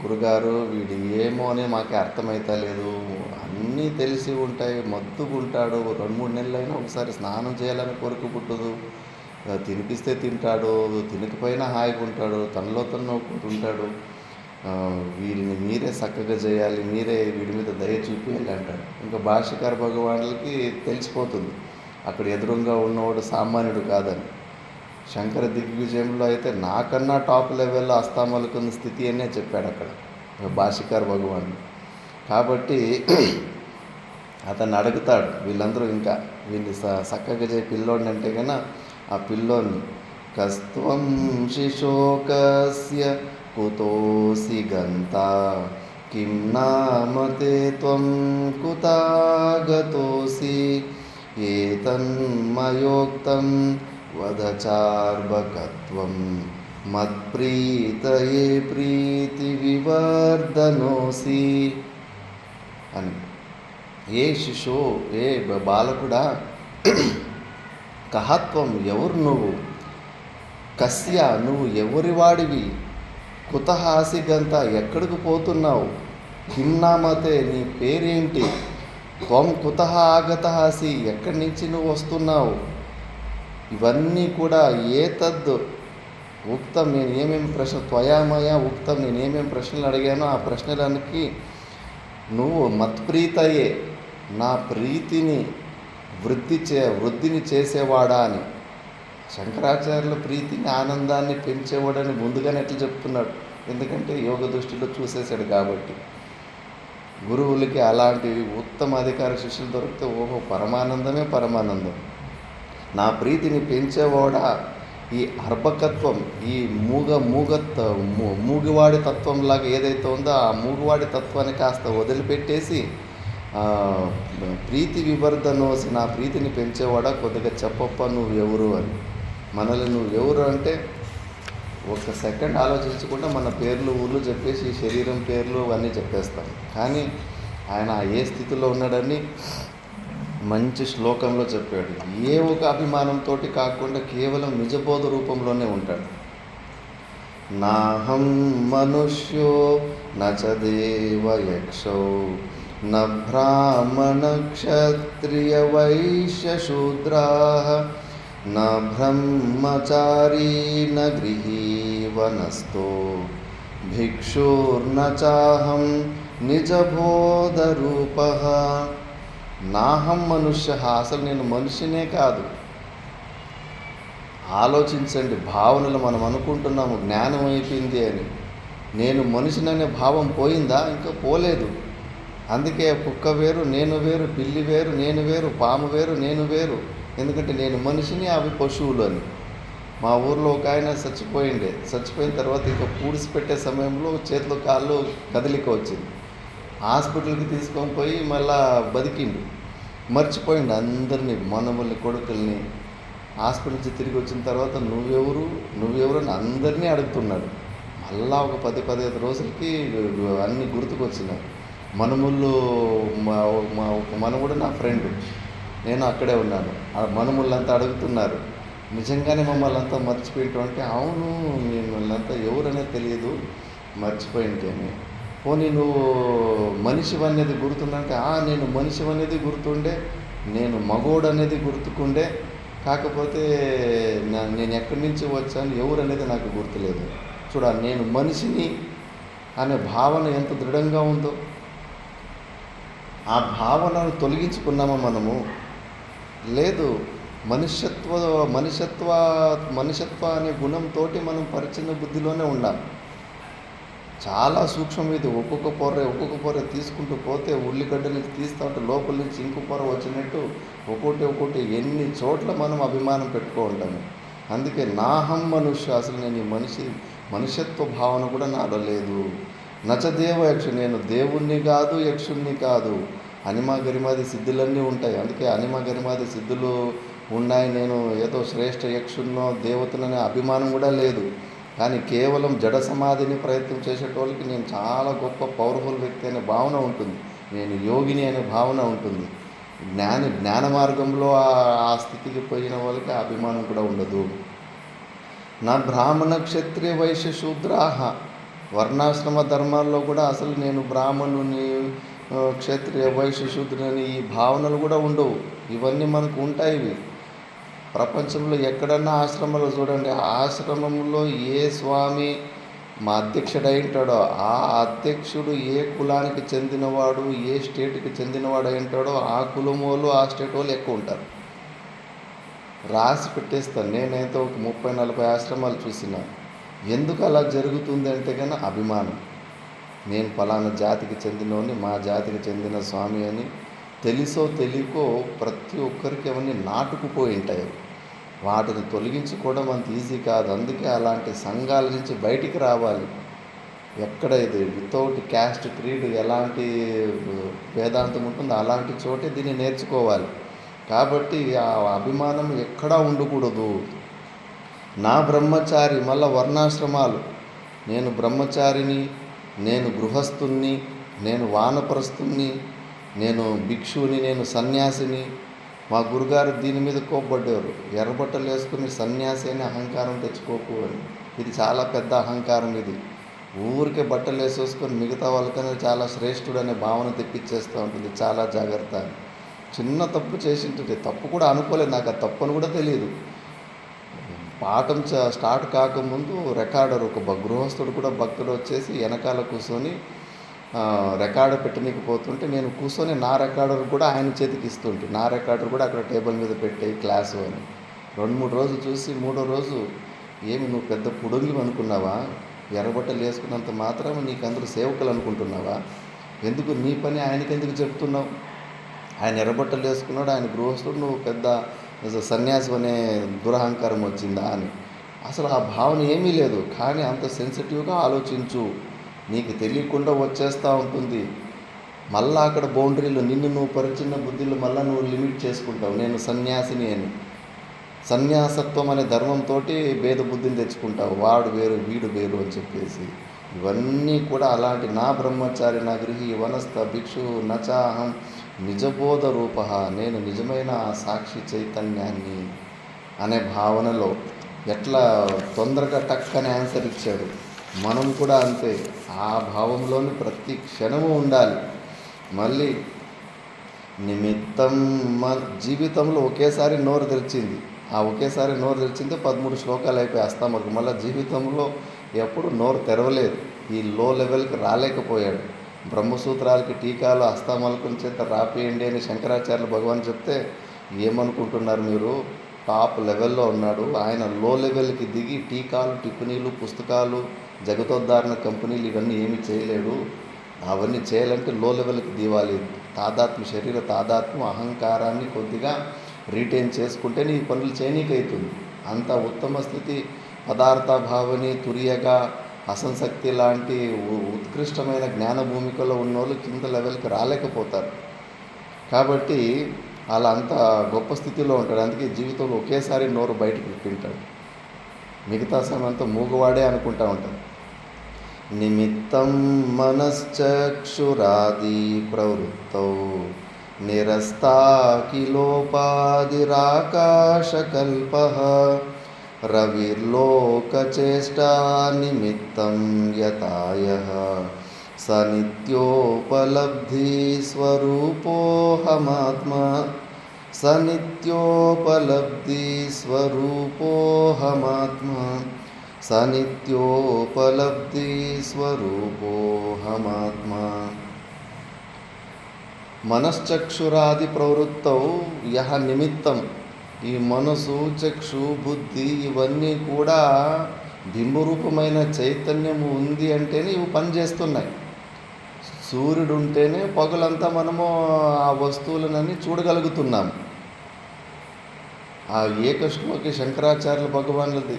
గురుగారు వీడు ఏమో అని మాకు అర్థమవుతలేదు, అన్నీ తెలిసి ఉంటాయి, మత్తుకుంటాడు, 2-3 నెలలైనా ఒకసారి స్నానం చేయాలని కోరిక పుట్టదు, తినిపిస్తే తింటాడు, తినకపోయినా హాయిగా ఉంటాడు, తనలో తను ఒకటి ఉంటాడు, వీరిని మీరే చక్కగా చేయాలి, మీరే వీడి మీద దయ చూపించాలి అంటాడు. ఇంకా భాష్యకార భగవానులకి తెలిసిపోతుంది అక్కడ ఎదురుగా ఉన్నవాడు సామాన్యుడు కాదని. శంకర దిగ్విజయంలో అయితే నాకన్నా టాప్ లెవెల్లో అస్తామలుకున్న స్థితి అనే చెప్పాడు అక్కడ భాష్యకార భగవానుడు. కాబట్టి అతన్ని అడుగుతాడు, వీళ్ళందరూ ఇంకా వీళ్ళని చక్కగా చేయి పిల్లోడిని అంటే కన్నా ఆ పిల్లోడిని కస్త్వం శిశోకస్య కుతోసి గంతా కిం నామతే త్వం కుతాగతోసి ఏతన్మయోక్తం వదచార్భకత్వం మత్ప్రీతయే ప్రీతి వివర్ధనోసి అని. ఏ శిశో, ఏ బాలకుడా, కహత్వం ఎవరు నువ్వు, కస్య నువ్వు ఎవరి వాడివి, కుతః ఆసిగంత ఎక్కడికి పోతున్నావు, కింనామతే నీ పేరేంటి, త్వం కుతః ఆగతః ఆసి ఎక్కడి నుంచి నువ్వు వస్తున్నావు, ఇవన్నీ కూడా ఏతద్ ఉక్తం నేను ఏమేమి ప్రశ్న త్వయామయ ఉక్తం నేను ఏమేమి ప్రశ్నలు అడిగానో ఆ ప్రశ్నలకి నువ్వు మత్ప్రీతయే నా ప్రీతిని వృద్ధిని చేసేవాడా అని. శంకరాచార్యుల ప్రీతిని ఆనందాన్ని పెంచేవాడని ముందుగానే ఎట్లా చెప్తున్నాడు, ఎందుకంటే యోగ దృష్టిలో చూసేశాడు కాబట్టి. గురువులకి అలాంటి ఉత్తమ అధికార శిష్యులు దొరికితే ఓహో పరమానందమే పరమానందం. నా ప్రీతిని పెంచేవాడా, ఈ అర్భకత్వం, ఈ మూగివాడి తత్వంలాగా ఏదైతే ఉందో ఆ మూగివాడి తత్వాన్ని కాస్త వదిలిపెట్టేసి ప్రీతి వివర్ధనోసి నా ప్రీతిని పెంచేవాడా కొద్దిగా చెప్పప్ప నువ్వు ఎవరు అని. మనల్ని నువ్వు ఎవరు అంటే ఒక సెకండ్ ఆలోచించకుండా మన పేర్లు ఊళ్ళు చెప్పేసి శరీరం పేర్లు అవన్నీ చెప్పేస్తాం. కానీ ఆయన ఏ స్థితిలో ఉన్నాడని మంచి శ్లోకంలో చెప్పాడు. ఏ ఒక అభిమానంతో కాకుండా కేవలం నిజబోధ రూపంలోనే ఉంటాడు. నాహం మనుష్యో నచ దేవ యక్షో న బ్రాహ్మణ క్షత్రియ వైశ్య శూద్రాః న బ్రహ్మచారీ న గృహీ వనస్థో భిక్షుర్న చాహం నిజబోధరూపః. నాహం మనుష్య, అసలు నేను మనిషినే కాదు. ఆలోచించండి, భావనలు మనం అనుకుంటున్నాము జ్ఞానం అయిపోయింది అని. నేను మనిషిననే భావం పోయిందా? ఇంకా పోలేదు. అందుకే కుక్క వేరు నేను వేరు, పిల్లి వేరు నేను వేరు, పాము వేరు నేను వేరు. ఎందుకంటే నేను మనిషిని, అవి పశువులు అని. మా ఊర్లో ఒక ఆయన చచ్చిపోయిన తర్వాత ఇంకా పూడిసిపెట్టే సమయంలో చేతులు కాళ్ళు కదలిక వచ్చింది. హాస్పిటల్కి తీసుకొని పోయి మళ్ళా బతికిండు, మర్చిపోయిండు అందరినీ, మనముల్ని, కొడుకుల్ని. హాస్పిటల్ నుంచి తిరిగి వచ్చిన తర్వాత నువ్వెవరు అని అందరినీ అడుగుతున్నాడు. మళ్ళా ఒక 10-15 రోజులకి అన్నీ గుర్తుకొచ్చినాయి. మనముళ్ళు ఒక మనముడు నా ఫ్రెండ్, నేను అక్కడే ఉన్నాను. ఆ మనముళ్ళంతా అడుగుతున్నారు, నిజంగానే మమ్మల్ని అంతా మర్చిపోయింటాం అంటే, అవును మిమ్మల్ని ఎవరు అనేది తెలియదు, మర్చిపోయింటే అని. పోనీ నువ్వు మనిషి అనేది గుర్తుందంటే, నేను మనిషి అనేది గుర్తుండే, నేను మగోడు అనేది గుర్తుకుండే, కాకపోతే నేను ఎక్కడి నుంచి వచ్చాను ఎవరు అనేది నాకు గుర్తులేదు. చూడ, నేను మనిషిని అనే భావన ఎంత దృఢంగా ఉందో. ఆ భావనను తొలగించుకున్నామా మనము? లేదు. మనిషత్వ అనే గుణంతో మనం పరిచ్ఛిన్న బుద్ధిలోనే ఉండాలి. చాలా సూక్ష్మం ఇది. ఒక్కొక్క పొర తీసుకుంటూ పోతే ఉల్లిగడ్డ నుంచి తీస్తూ ఉంటే లోపల నుంచి ఇంకో పొర వచ్చినట్టు ఒక్కొక్కటి ఎన్ని చోట్ల మనం అభిమానం పెట్టుకో ఉంటాము. అందుకే నాహం మనుష్య, అసలు నేను ఈ మనుష్యత్వ భావన కూడా నాలో లేదు. నచదేవ యక్షు, నేను దేవుణ్ణి కాదు యక్షుణ్ణి కాదు. అనిమ గరిమాది సిద్ధులన్నీ ఉంటాయి. అందుకే అనిమ గరిమాది సిద్ధులు ఉన్నాయి. నేను ఏదో శ్రేష్ఠ యక్షున్నో దేవతలనే అభిమానం కూడా లేదు. కానీ కేవలం జడ సమాధిని ప్రయత్నం చేసేటోళ్ళకి నేను చాలా గొప్ప పవర్ఫుల్ వ్యక్తి అనే భావన ఉంటుంది, నేను యోగిని అనే భావన ఉంటుంది. జ్ఞాన మార్గంలో ఆ స్థితికి పోయిన వాళ్ళకి ఆ అభిమానం కూడా ఉండదు. నా బ్రాహ్మణ క్షత్రియ వైశ్య శూద్రాహ, వర్ణాశ్రమ ధర్మాల్లో కూడా అసలు నేను బ్రాహ్మణుని, క్షత్రియ వైశ్య శూద్రుని ఈ భావనలు కూడా ఉండవు. ఇవన్నీ మనకు ఉంటాయి. ఇవి ప్రపంచంలో ఎక్కడన్నా ఆశ్రమంలో చూడండి, ఆశ్రమంలో ఏ స్వామి మా అధ్యక్షుడు అయి ఉంటాడో ఆ అధ్యక్షుడు ఏ కులానికి చెందినవాడు, ఏ స్టేట్కి చెందినవాడు అయి ఉంటాడో ఆ కులం వాళ్ళు ఆ స్టేట్ వాళ్ళు ఎక్కువ ఉంటారు. రాసి పెట్టేస్తాను. నేనైతే ఒక 30-40 ఆశ్రమాలు చూసిన. ఎందుకు అలా జరుగుతుంది అంటే కన్నా అభిమానం. నేను ఫలానా జాతికి చెందినోని, మా జాతికి చెందిన స్వామి అని తెలుసో తెలియకో ప్రతి ఒక్కరికి అవన్నీ నాటుకుపోయి ఉంటాయి. వాటిని తొలగించుకోవడం అంత ఈజీ కాదు. అందుకే అలాంటి సంఘాల నుంచి బయటికి రావాలి. ఎక్కడ ఇది వితౌట్ క్యాస్ట్ క్రీడ్ ఎలాంటి వేదాంతం ఉంటుందో అలాంటి చోటే దీన్ని నేర్చుకోవాలి. కాబట్టి ఆ అభిమానం ఎక్కడా ఉండకూడదు. నా బ్రహ్మచారి, మళ్ళా వర్ణాశ్రమాలు, నేను బ్రహ్మచారిని, నేను గృహస్థుణ్ణి, నేను వానప్రస్థుణ్ణి, నేను భిక్షువుని, నేను సన్యాసిని. మా గురుగారు దీని మీద కోప్పడ్డారు. ఎర్రబట్టలు వేసుకుని సన్యాసి అని అహంకారం తెచ్చుకోకు అని. ఇది చాలా పెద్ద అహంకారం. ఇది ఊరికే బట్టలు వేసేసుకొని మిగతా వాళ్ళకన్నా చాలా శ్రేష్ఠుడు అనే భావన తెప్పించేస్తూ ఉంటుంది. చాలా జాగ్రత్త. చిన్న తప్పు చేసింటుంది, తప్పు కూడా అనుకోలేదు, నాకు ఆ తప్పు అని కూడా తెలియదు. పాఠం స్టార్ట్ కాకముందు రికార్డర్, ఒక గృహస్థుడు కూడా భక్తుడు వచ్చేసి వెనకాల కూర్చొని రికార్డర్ పెట్టనీకపోతుంటే నేను కూర్చొని నా రికార్డర్ కూడా ఆయన చేతికి ఇస్తుంటే, నా రికార్డర్ కూడా అక్కడ టేబుల్ మీద పెట్టే క్లాసు అని. 2-3 రోజులు చూసి 3వ రోజు, ఏమి నువ్వు పెద్ద పుడుంగి అనుకున్నావా? ఎర్రబట్టలు వేసుకున్నంత మాత్రం నీకు అందరూ సేవకులు అనుకుంటున్నావా? ఎందుకు నీ పని ఆయనకి ఎందుకు చెప్తున్నావు? ఆయన ఎర్రబట్టలు వేసుకున్నాడు, ఆయన గృహస్థుడు, నువ్వు పెద్ద సన్యాసి అనే దురహంకారం వచ్చిందా అని. అసలు ఆ భావన ఏమీ లేదు. కానీ అంత సెన్సిటివ్గా ఆలోచించు. నీకు తెలియకుండా వచ్చేస్తూ ఉంటుంది. మళ్ళీ అక్కడ బౌండరీలు, నిన్ను నువ్వు పరిచిన బుద్ధిలో మళ్ళీ నువ్వు లిమిట్ చేసుకుంటావు. నేను సన్యాసిని అని సన్యాసత్వం అనే ధర్మంతో భేద బుద్ధిని తెచ్చుకుంటావు. వాడు వేరు వీడు వేరు అని చెప్పేసి. ఇవన్నీ కూడా అలాంటి నా బ్రహ్మచారి నా గృహి వనస్థ భిక్షు నచాహం నిజబోధ రూప, నేను నిజమైన సాక్షి చైతన్యాన్ని అనే భావనలో ఎట్లా తొందరగా టక్కని ఆన్సర్ ఇచ్చాడు. మనం కూడా అంతే. ఆ భావంలోని ప్రతి క్షణము ఉండాలి. మళ్ళీ నిమిత్తం జీవితంలో ఒకేసారి నోరు తెరిచింది. ఆ ఒకేసారి నోరు తెరిచింది 13 శ్లోకాలు అయిపోయి మనకు మళ్ళీ జీవితంలో ఎప్పుడు నోరు తెరవలేదు. ఈ లో లెవెల్కి రాలేకపోయాడు. బ్రహ్మసూత్రాలకి టీకాలు అస్తామలకుల చేత రాపేయండి అని శంకరాచార్యులు భగవాన్ చెప్తే ఏమనుకుంటున్నారు మీరు? టాప్ లెవెల్లో ఉన్నాడు. ఆయన లో లెవెల్కి దిగి టీకాలు, టిప్పనీలు, పుస్తకాలు, జగతోద్ధారణ కంపెనీలు ఇవన్నీ ఏమీ చేయలేడు. అవన్నీ చేయాలంటే లో లెవెల్కి దివాలి. తాదాత్మ్య, శరీర తాదాత్మ్యం, అహంకారాన్ని కొద్దిగా రీటైన్ చేసుకుంటేనే ఈ పనులు చేయనీకవుతుంది. అంత ఉత్తమ స్థితి పదార్థ భావని, తురియగా, అసంశక్తి లాంటి ఉత్కృష్టమైన జ్ఞాన భూమికలో ఉన్నోళ్ళు కింద లెవెల్కి రాలేకపోతారు. కాబట్టి అలా అంత గొప్ప స్థితిలో ఉంటాడు. అందుకే జీవితంలో ఒకేసారి నోరు బయటకు విప్పింటాడు. మిగతా సమయం అంతా మూగవాడే అనుకుంటా ఉంటాడు. నిమిత్తం మనశ్చక్షురాది ప్రవృత్తౌ నిరస్తాకిలోపాదిరాకాశకల్పః రవిర్లోకచేష్టా నిమిత్తం యతాయః స నిత్యోపలబ్ధి స్వరూపోహమాత్మా స నిత్యోపలబ్ధి స్వరూపోహమాత్మా స నిత్యోపలబ్ధి స్వరూపోహమాత్మా. మనశ్చక్షురాది ప్రవృత్తౌ యహ నిమిత్తం, ఈ మనసు, చక్షు, బుద్ధి ఇవన్నీ కూడా బింబరూపమైన చైతన్యము ఉంది అంటేనే ఇవి పనిచేస్తున్నాయి. సూర్యుడు ఉంటేనే పగలంతా మనము ఆ వస్తువులనన్నీ చూడగలుగుతున్నాం. ఆ ఏకశ్లోకి శంకరాచార్యుల భగవానులది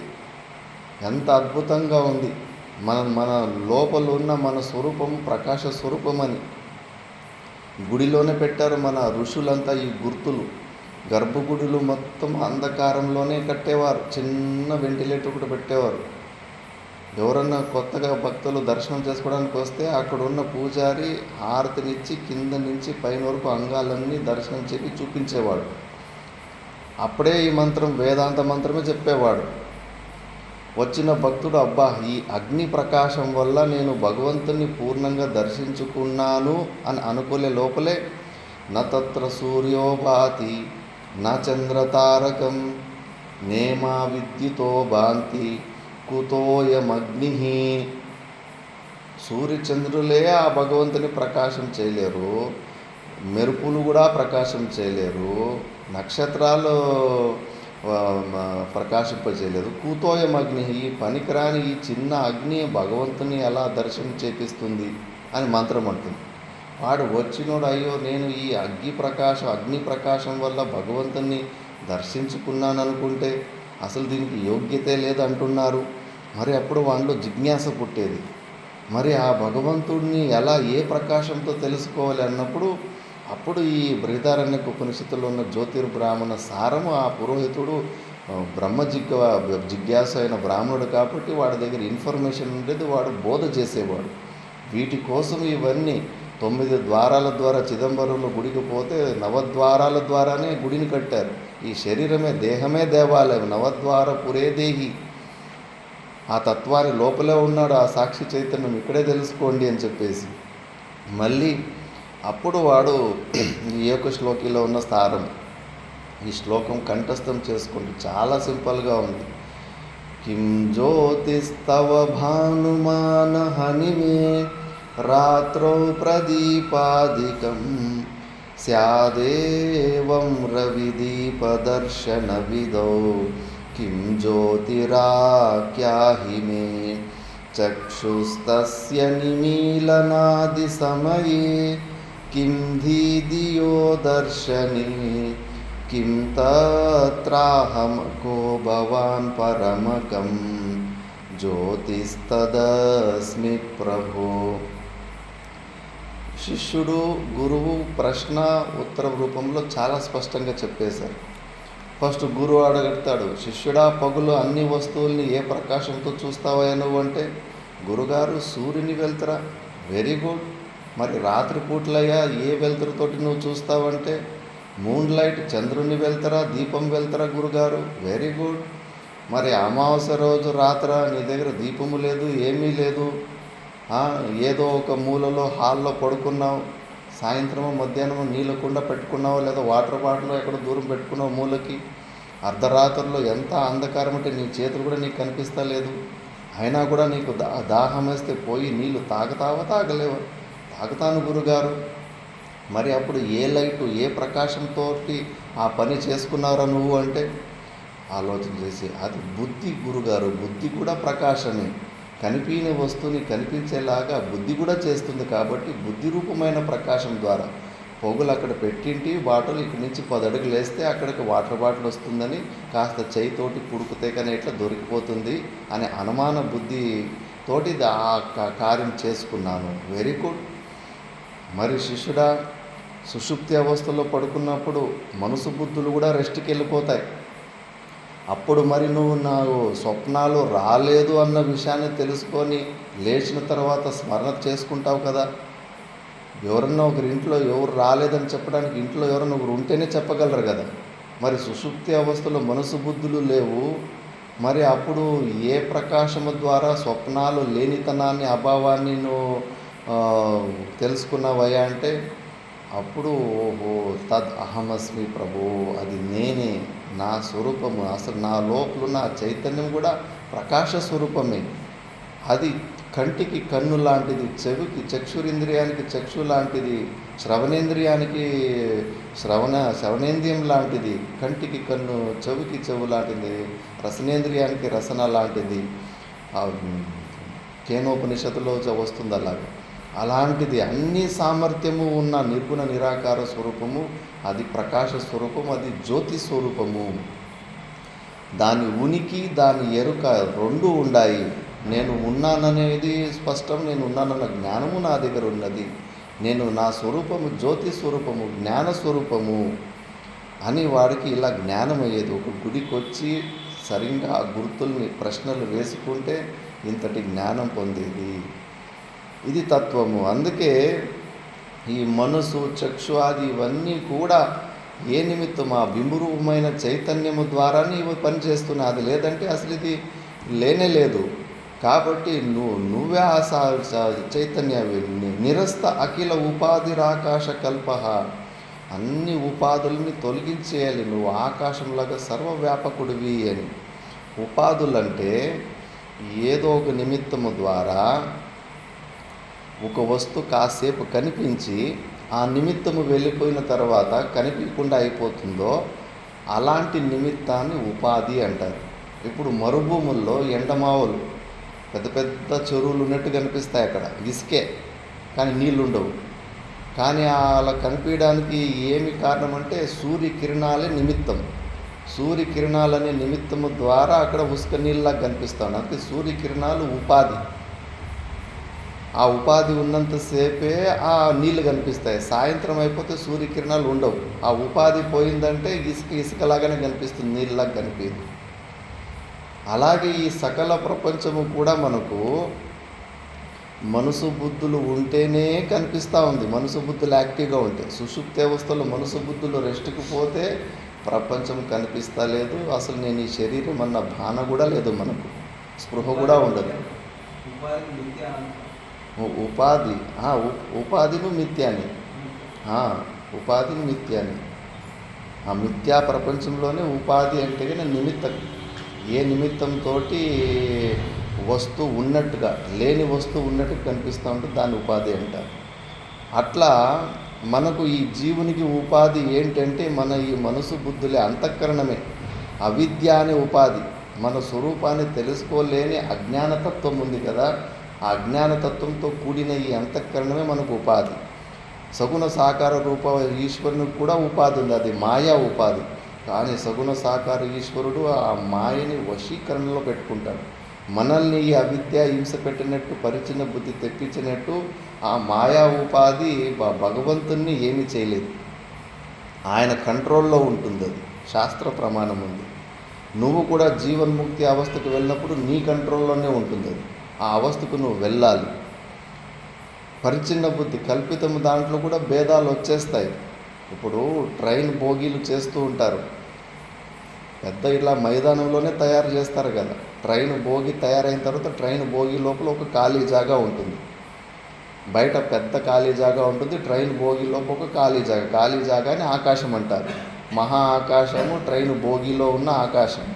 ఎంత అద్భుతంగా ఉంది. మన లోపల ఉన్న మన స్వరూపం ప్రకాశ స్వరూపమని గుడిలోనే పెట్టారు మన ఋషులంతా. ఈ గుర్తులు గర్భగుడులు మొత్తం అంధకారంలోనే కట్టేవారు. చిన్న వెంటిలేటర్ కూడా పెట్టేవారు. ఎవరన్నా కొత్తగా భక్తులు దర్శనం చేసుకోవడానికి వస్తే అక్కడ ఉన్న పూజారి హారతినిచ్చి కింద నుంచి పైన వరకు అంగాలన్నీ దర్శనం చెప్పి చూపించేవాడు. అప్పుడే ఈ మంత్రం వేదాంత మంత్రమే చెప్పేవాడు. వచ్చిన భక్తుడు అబ్బా ఈ అగ్ని ప్రకాశం వల్ల నేను భగవంతుని పూర్ణంగా దర్శించుకున్నాను అని అనుకునే లోపలే నత్ర సూర్యో భాతి నా చంద్రతారకం నేమా విద్యుతో భాంతి కుతోయమగ్ని. సూర్యచంద్రులే ఆ భగవంతుని ప్రకాశం చేయలేరు, మెరుపులు కూడా ప్రకాశం చేయలేరు, నక్షత్రాలు ప్రకాశింపజేయలేదు. కూతోయం అగ్ని, ఈ పనికిరాని ఈ చిన్న అగ్ని భగవంతుని ఎలా దర్శనం చేపిస్తుంది అని మంత్రం అంటుంది. వాడు వచ్చినోడు అయ్యో నేను ఈ అగ్ని ప్రకాశం వల్ల భగవంతుని దర్శించుకున్నాను అనుకుంటే అసలు దీనికి యోగ్యతే లేదు అంటున్నారు. మరి అప్పుడు వాళ్ళలో జిజ్ఞాస పుట్టేది. మరి ఆ భగవంతుడిని ఎలా ఏ ప్రకాశంతో తెలుసుకోవాలి అన్నప్పుడు అప్పుడు ఈ బృహదారణ్యక ఉపనిషత్తులో ఉన్న జ్యోతిర్బ్రాహ్మణ సారము ఆ పురోహితుడు జిజ్ఞాస అయిన బ్రాహ్మణుడు కాబట్టి వాడి దగ్గర ఇన్ఫర్మేషన్ ఉండేది, వాడు బోధ చేసేవాడు. వీటి కోసం ఇవన్నీ 9 ద్వారాల ద్వారా చిదంబరంలో గుడికి పోతే 9 ద్వారాల ద్వారానే గుడిని కట్టారు. ఈ శరీరమే దేహమే దేవాలయం, 9 ద్వార పురే దేహి. ఆ తత్వాన్ని లోపలే ఉన్నాడు, ఆ సాక్షి చైతన్యం ఇక్కడే తెలుసుకోండి అని చెప్పేసి మళ్ళీ అప్పుడు వాడు ఈ యొక్క శ్లోకిలో ఉన్న స్థానం ఈ శ్లోకం కంఠస్థం చేసుకుంటూ చాలా సింపుల్గా ఉంది. కిం జ్యోతిస్తవ భానుమాన హనిమే రాత్రౌ ప్రదీపాదికం స్యాదేవం రవిదీపదర్శన విదౌ కిం జ్యోతిరాఖ్యాహి మే చక్షుస్తస్య నిమీలనాది సమయే కిం ధియో దర్శనే కిం తత్రాహమకో భవాన్ పరమకం జ్యోతిస్తదస్మి ప్రభో. శిష్యుడు గురువు ప్రశ్న ఉత్తర రూపంలో చాలా స్పష్టంగా చెప్పేశారు. ఫస్ట్ గురువు అడుగుతాడు, శిష్యుడా పగులు అన్ని వస్తువుల్ని ఏ ప్రకాశంతో చూస్తావా నువ్వు అంటే, గురుగారు సూర్యుని వెళ్తురా. Very good. మరి రాత్రి పూట్లయ్యా ఏ వెలుతురుతోటి నువ్వు చూస్తావంటే, మూన్ లైట్ చంద్రుని వెళ్తారా దీపం వెళ్తారా గురుగారు. Very good. మరి అమావాస్య రోజు రాత్ర నీ దగ్గర దీపము లేదు ఏమీ లేదు, ఏదో ఒక మూలలో హాల్లో పడుకున్నావు, సాయంత్రము మధ్యాహ్నము నీళ్ళ కుండ పెట్టుకున్నావు లేదా వాటర్ బాటిల్ ఎక్కడ దూరం పెట్టుకున్నావు మూలకి, అర్ధరాత్రిలో ఎంత అంధకారం అంటే నీ చేతులు కూడా నీకు కనిపిస్తా లేదు, అయినా కూడా నీకు దాహం వేస్తే పోయి నీళ్ళు తాగుతావా తాగలేవా. తాగుతాను గురుగారు. మరి అప్పుడు ఏ లైటు ఏ ప్రకాశంతో ఆ పని చేసుకున్నారా నువ్వు అంటే, ఆలోచన చేసి అది బుద్ధి గురుగారు. బుద్ధి కూడా ప్రకాశమే, కనిపించని వస్తువుని కనిపించేలాగా బుద్ధి కూడా చేస్తుంది. కాబట్టి బుద్ధి రూపమైన ప్రకాశం ద్వారా పొగులు అక్కడ పెట్టింటి బాటిల్ ఇక్కడి నుంచి 10 అడుగులు వేస్తే అక్కడికి వాటర్ బాటిల్ వస్తుందని కాస్త చేయితోటి పుడుకుతే కానీ ఇట్లా దొరికిపోతుంది అనే అనుమాన బుద్ధితోటి ఆ కార్యం చేసుకున్నాను. Very good. మరి శిష్యుడా సుషుప్తి అవస్థలో పడుకున్నప్పుడు మనసు బుద్ధులు కూడా రెస్ట్కి వెళ్ళిపోతాయి. అప్పుడు మరి నువ్వు నాకు స్వప్నాలు రాలేదు అన్న విషయాన్ని తెలుసుకొని లేచిన తర్వాత స్మరణ చేసుకుంటావు కదా. ఎవరన్నా ఒకరి ఇంట్లో ఎవరు రాలేదని చెప్పడానికి ఇంట్లో ఎవరన్నా ఒకరు ఉంటేనే చెప్పగలరు కదా. మరి సుషుప్తి అవస్థలో మనసు బుద్ధులు లేవు, మరి అప్పుడు ఏ ప్రకాశము ద్వారా స్వప్నాలు లేనితనాన్ని అభావాన్ని నువ్వు తెలుసుకున్నావయ్యా అంటే, అప్పుడు ఓహో తద్ అహమస్మి ప్రభు, అది నేనే, నా స్వరూపము. అసలు నా లోపల నా చైతన్యం కూడా ప్రకాశ స్వరూపమే. అది కంటికి కన్ను లాంటిది, చెవికి చక్షురింద్రియానికి చక్షు లాంటిది, శ్రవణేంద్రియానికి శ్రవణేంద్రియం లాంటిది, కంటికి కన్ను చెవికి చెవు లాంటిది, రసనేంద్రియానికి రసన లాంటిది. కేనోపనిషత్తులో వస్తుంది అలాగే. అలాంటిది అన్ని సామర్థ్యము ఉన్న నిర్గుణ నిరాకార స్వరూపము, అది ప్రకాశ స్వరూపం, అది జ్యోతి స్వరూపము. దాని ఉనికి దాని ఎరుక రెండు ఉన్నాయి. నేను ఉన్నాననేది స్పష్టం, నేను ఉన్నానన్న జ్ఞానము నా దగ్గర ఉన్నది. నేను నా స్వరూపము జ్యోతి స్వరూపము, జ్ఞాన స్వరూపము అని వాడికి ఇలా జ్ఞానం అయ్యేది. ఒక గుడికి వచ్చి సరిగ్గా ఆ గుర్తుల్ని ప్రశ్నలు వేసుకుంటే ఇంతటి జ్ఞానం పొందేది. ఇది తత్వము. అందుకే ఈ మనసు, చక్షు ఆది ఇవన్నీ కూడా ఏ నిమిత్తం ఆ బింబరూపమైన చైతన్యము ద్వారానే ఇవి పనిచేస్తున్నాయి. అది లేదంటే అసలు ఇది లేనే లేదు. కాబట్టి నువ్వే ఆ చైతన్యవి. నిరస్త అఖిల ఉపాధిరాకాశ కల్ప. అన్ని ఉపాధుల్ని తొలగించేయాలి. నువ్వు ఆకాశంలాగా సర్వవ్యాపకుడివి అని. ఉపాధులంటే ఏదో ఒక నిమిత్తము ద్వారా ఒక వస్తువు కాసేపు కనిపించి ఆ నిమిత్తము వెళ్ళిపోయిన తర్వాత కనిపించకుండా అయిపోతుందో అలాంటి నిమిత్తాన్ని ఉపాధి అంటారు. ఇప్పుడు మరుభూముల్లో ఎండమావులు పెద్ద పెద్ద చెరువులు ఉన్నట్టు కనిపిస్తాయి. అక్కడ ఇసుకే, కానీ నీళ్ళు ఉండవు. కానీ అలా కనిపించడానికి ఏమి కారణం అంటే సూర్యకిరణాలే నిమిత్తం. సూర్యకిరణాలనే నిమిత్తము ద్వారా అక్కడ ఉసుక నీళ్ళలాగా కనిపిస్తాను. అందుకే సూర్యకిరణాలు ఉపాధి. ఆ ఉపాధి ఉన్నంతసేపే ఆ నీళ్ళు కనిపిస్తాయి. సాయంత్రం అయిపోతే సూర్యకిరణాలు ఉండవు. ఆ ఉపాధి పోయిందంటే ఇసుకలాగానే కనిపిస్తుంది, నీళ్ళలాగా కనిపించదు. అలాగే ఈ సకల ప్రపంచము కూడా మనకు మనసు బుద్ధులు ఉంటేనే కనిపిస్తూ ఉంది. మనసు బుద్ధులు యాక్టివ్గా ఉంటాయి. సుషుప్తి అవస్థలో మనసు బుద్ధులు రెస్ట్కి పోతే ప్రపంచం కనిపిస్తా లేదు. అసలు నేను ఈ శరీరం అన్న భాన కూడా లేదు, మనకు స్పృహ కూడా ఉండదు. ఉపాధిను మిథ్యాని, ఉపాధిని మిథ్యాని. ఆ మిథ్యా ప్రపంచంలోనే ఉపాధి అంటే నిమిత్తం. ఏ నిమిత్తంతో వస్తువు ఉన్నట్టుగా లేని వస్తువు ఉన్నట్టుగా కనిపిస్తూ ఉంటుంది, దాన్ని ఉపాధి అంటారు. అట్లా మనకు ఈ జీవునికి ఉపాధి ఏంటంటే మన ఈ మనసు బుద్ధులే, అంతఃకరణమే. అవిద్య అనే ఉపాధి. మన స్వరూపాన్ని తెలుసుకోలేని అజ్ఞానతత్వం ఉంది కదా, ఆ అజ్ఞానతత్వంతో కూడిన ఈ అంతఃకరణమే మనకు ఉపాధి. సగుణ సాకార రూప ఈశ్వరునికి కూడా ఉపాధి ఉంది, అది మాయా ఉపాధి. కానీ సగుణ సాకార ఈశ్వరుడు ఆ మాయని వశీకరణలో పెట్టుకుంటాడు. మనల్ని ఈ అవిద్య హింస పెట్టినట్టు, పరిచిన బుద్ధి తెప్పించినట్టు ఆ మాయా ఉపాధి భగవంతుణ్ణి ఏమీ చేయలేదు. ఆయన కంట్రోల్లో ఉంటుంది. అది శాస్త్ర ప్రమాణం ఉంది. నువ్వు కూడా జీవన్ముక్తి అవస్థకు వెళ్ళినప్పుడు నీ కంట్రోల్లోనే ఉంటుంది అది. ఆ అవస్థకు నువ్వు వెళ్ళాలి. పరిచిన్న బుద్ధి కల్పితము దాంట్లో కూడా భేదాలు వచ్చేస్తాయి. ఇప్పుడు ట్రైన్ బోగీలు చేస్తూ ఉంటారు. పెద్ద ఇలా మైదానంలోనే తయారు చేస్తారు కదా. ట్రైన్ బోగి తయారైన తర్వాత ట్రైన్ బోగి లోపల ఒక ఖాళీ జాగా ఉంటుంది. బయట పెద్ద ఖాళీ జాగా ఉంటుంది, ట్రైన్ బోగి లోపల ఒక ఖాళీ జాగా. ఖాళీ జాగాని ఆకాశం అంటారు. మహా ఆకాశము ట్రైన్ బోగిలో ఉన్న ఆకాశం.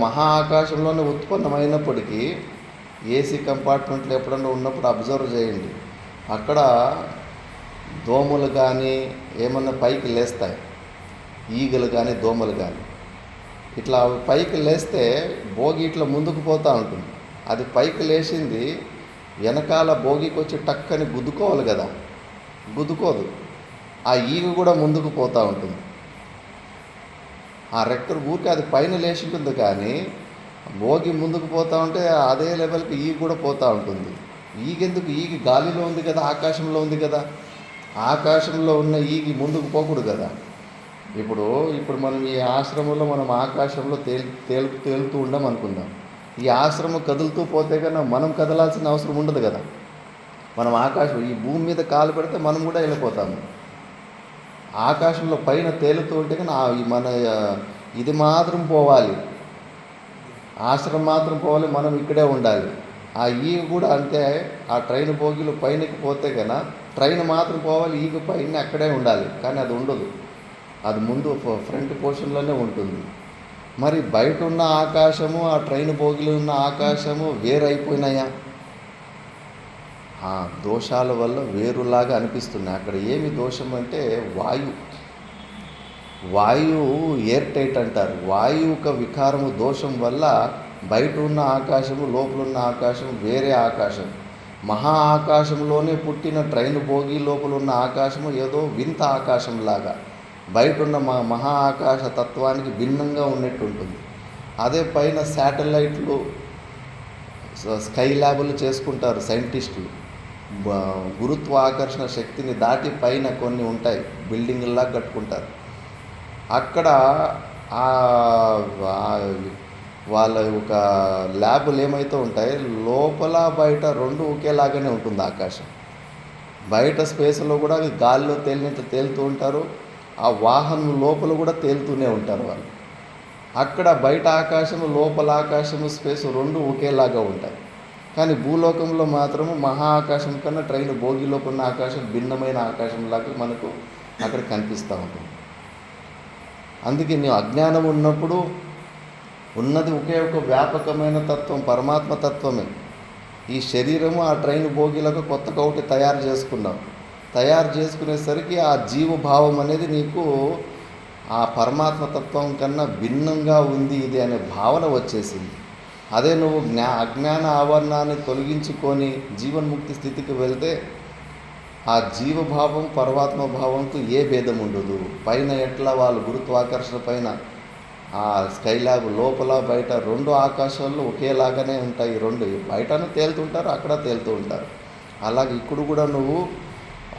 మహా ఆకాశంలోనే ఉత్పన్నమైనప్పటికీ ఏసీ కంపార్ట్మెంట్లో ఎప్పుడన్నా ఉన్నప్పుడు అబ్జర్వ్ చేయండి. అక్కడ దోమలు కానీ ఏమన్నా పైకి లేస్తాయి, ఈగలు కానీ దోమలు కానీ. ఇట్లా పైకి లేస్తే భోగి ఇట్లా ముందుకు పోతూ ఉంటుంది. అది పైకి లేచింది వెనకాల భోగికి వచ్చి టక్కని గుద్దుకోవాలి కదా, గుద్దుకోదు. ఆ ఈగ కూడా ముందుకు పోతూ ఉంటుంది. ఆ రెక్కలు ఊరికి అది పైన లేచి ఉంటుంది, కానీ భోగి ముందుకు పోతూ ఉంటే అదే లెవెల్కి ఈగ కూడా పోతూ ఉంటుంది. ఈగెందుకు? ఈగ గాలిలో ఉంది కదా, ఆకాశంలో ఉంది కదా. ఆకాశంలో ఉన్న ఈగ ముందుకు పోకూడదు కదా. ఇప్పుడు మనం ఈ ఆశ్రమంలో మనం ఆకాశంలో తేలుతూ ఉండం అనుకుందాం. ఈ ఆశ్రమం కదులుతూ పోతే కన్నా మనం కదలాల్సిన అవసరం ఉండదు కదా. మనం ఆకాశం ఈ భూమి మీద కాలు పెడితే మనం కూడా వెళ్ళిపోతాము. ఆకాశంలో పైన తేలుతూ ఉంటే కన్నా మన ఇది మాత్రం పోవాలి, ఆశ్రమం మాత్రం పోవాలి, మనం ఇక్కడే ఉండాలి. ఆ ఈగ కూడా అంతే. ఆ ట్రైన్ బోగిలు పైనకి పోతే కన్నా ట్రైన్ మాత్రం పోవాలి, ఈగ పైన అక్కడే ఉండాలి. కానీ అది ఉండదు, అది ముందు ఫ్రంట్ పోర్షన్లోనే ఉంటుంది. మరి బయట ఉన్న ఆకాశము ఆ ట్రైన్ బోగిలో ఉన్న ఆకాశము వేరైపోయినాయా? దోషాల వల్ల వేరులాగా అనిపిస్తున్నాయి. అక్కడ ఏమి దోషం అంటే వాయువు ఎయిర్ టైట్ అంటారు. వాయువుక వికారము దోషం వల్ల బయట ఉన్న ఆకాశము లోపల ఉన్న ఆకాశం వేరే ఆకాశం. మహా ఆకాశంలోనే పుట్టిన ట్రైన్ బోగి లోపల ఉన్న ఆకాశము ఏదో వింత ఆకాశంలాగా బయట ఉన్న మహా ఆకాశ తత్వానికి భిన్నంగా ఉన్నట్టు ఉంటుంది. అదే పైన శాటిలైట్లు స్కై ల్యాబులు చేసుకుంటారు సైంటిస్టులు. గురుత్వాకర్షణ శక్తిని దాటి పైన కొన్ని ఉంటాయి, బిల్డింగ్లా కట్టుకుంటారు. అక్కడ వాళ్ళ ఒక ల్యాబులు ఏమైతే ఉంటాయి, లోపల బయట రెండు ఒకేలాగానే ఉంటుంది ఆకాశం. బయట స్పేస్లో కూడా గాలిలో తేలినట్టు తేలుతూ ఉంటారు, ఆ వాహనం లోపల కూడా తేలుతూనే ఉంటారు వాళ్ళు. అక్కడ బయట ఆకాశము, లోపల ఆకాశము, స్పేస్ రెండు ఒకేలాగా ఉంటాయి. కానీ భూలోకంలో మాత్రము మహా ఆకాశం కన్నా ట్రైన్ భోగిలో ఉన్న ఆకాశం భిన్నమైన ఆకాశంలాగా మనకు అక్కడ కనిపిస్తూ ఉంటుంది. అందుకే నీ అజ్ఞానం ఉన్నప్పుడు ఉన్నది ఒకే ఒక వ్యాపకమైన తత్వం, పరమాత్మ తత్వమే. ఈ శరీరము ఆ ట్రైన్ భోగిలకు కొత్తగా ఒకటి తయారు చేసుకున్నాం. తయారు చేసుకునేసరికి ఆ జీవభావం అనేది నీకు ఆ పరమాత్మ తత్వం కన్నా భిన్నంగా ఉంది ఇది అనే భావన వచ్చేసింది. అదే నువ్వు అజ్ఞాన ఆవరణాన్ని తొలగించుకొని జీవన్ముక్తి స్థితికి వెళ్తే ఆ జీవభావం పరమాత్మ భావంకు ఏ భేదం ఉండదు. పైన ఎట్లా వాళ్ళు గురుత్వాకర్షణ పైన ఆ స్కైలాబ్ లోపల బయట రెండు ఆకాశాల్లో ఒకేలాగానే ఉంటాయి. రెండు బయటను తేలుతుంటారు, అక్కడ తేలుతూ ఉంటారు. అలాగే ఇప్పుడు కూడా నువ్వు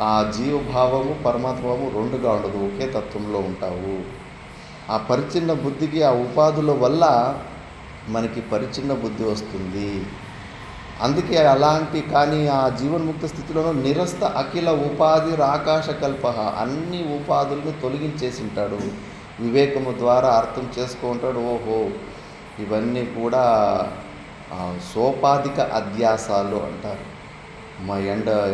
ఆ జీవభావము పరమాత్మము రెండుగా ఉండదు, ఒకే తత్వంలో ఉంటావు. ఆ పరిచ్ఛిన్న బుద్ధికి ఆ ఉపాధుల వల్ల మనకి పరిచ్ఛిన్న బుద్ధి వస్తుంది. అందుకే అలాంటి కానీ ఆ జీవన్ముక్త స్థితిలోనూ నిరస్త అఖిల ఉపాధి ఆకాశ కల్ప అన్ని ఉపాధులను తొలగించేసి ఉంటాడు. వివేకము ద్వారా అర్థం చేసుకుంటాడు, ఓహో ఇవన్నీ కూడా సోపాధిక అధ్యాసాలు అంటారు. మా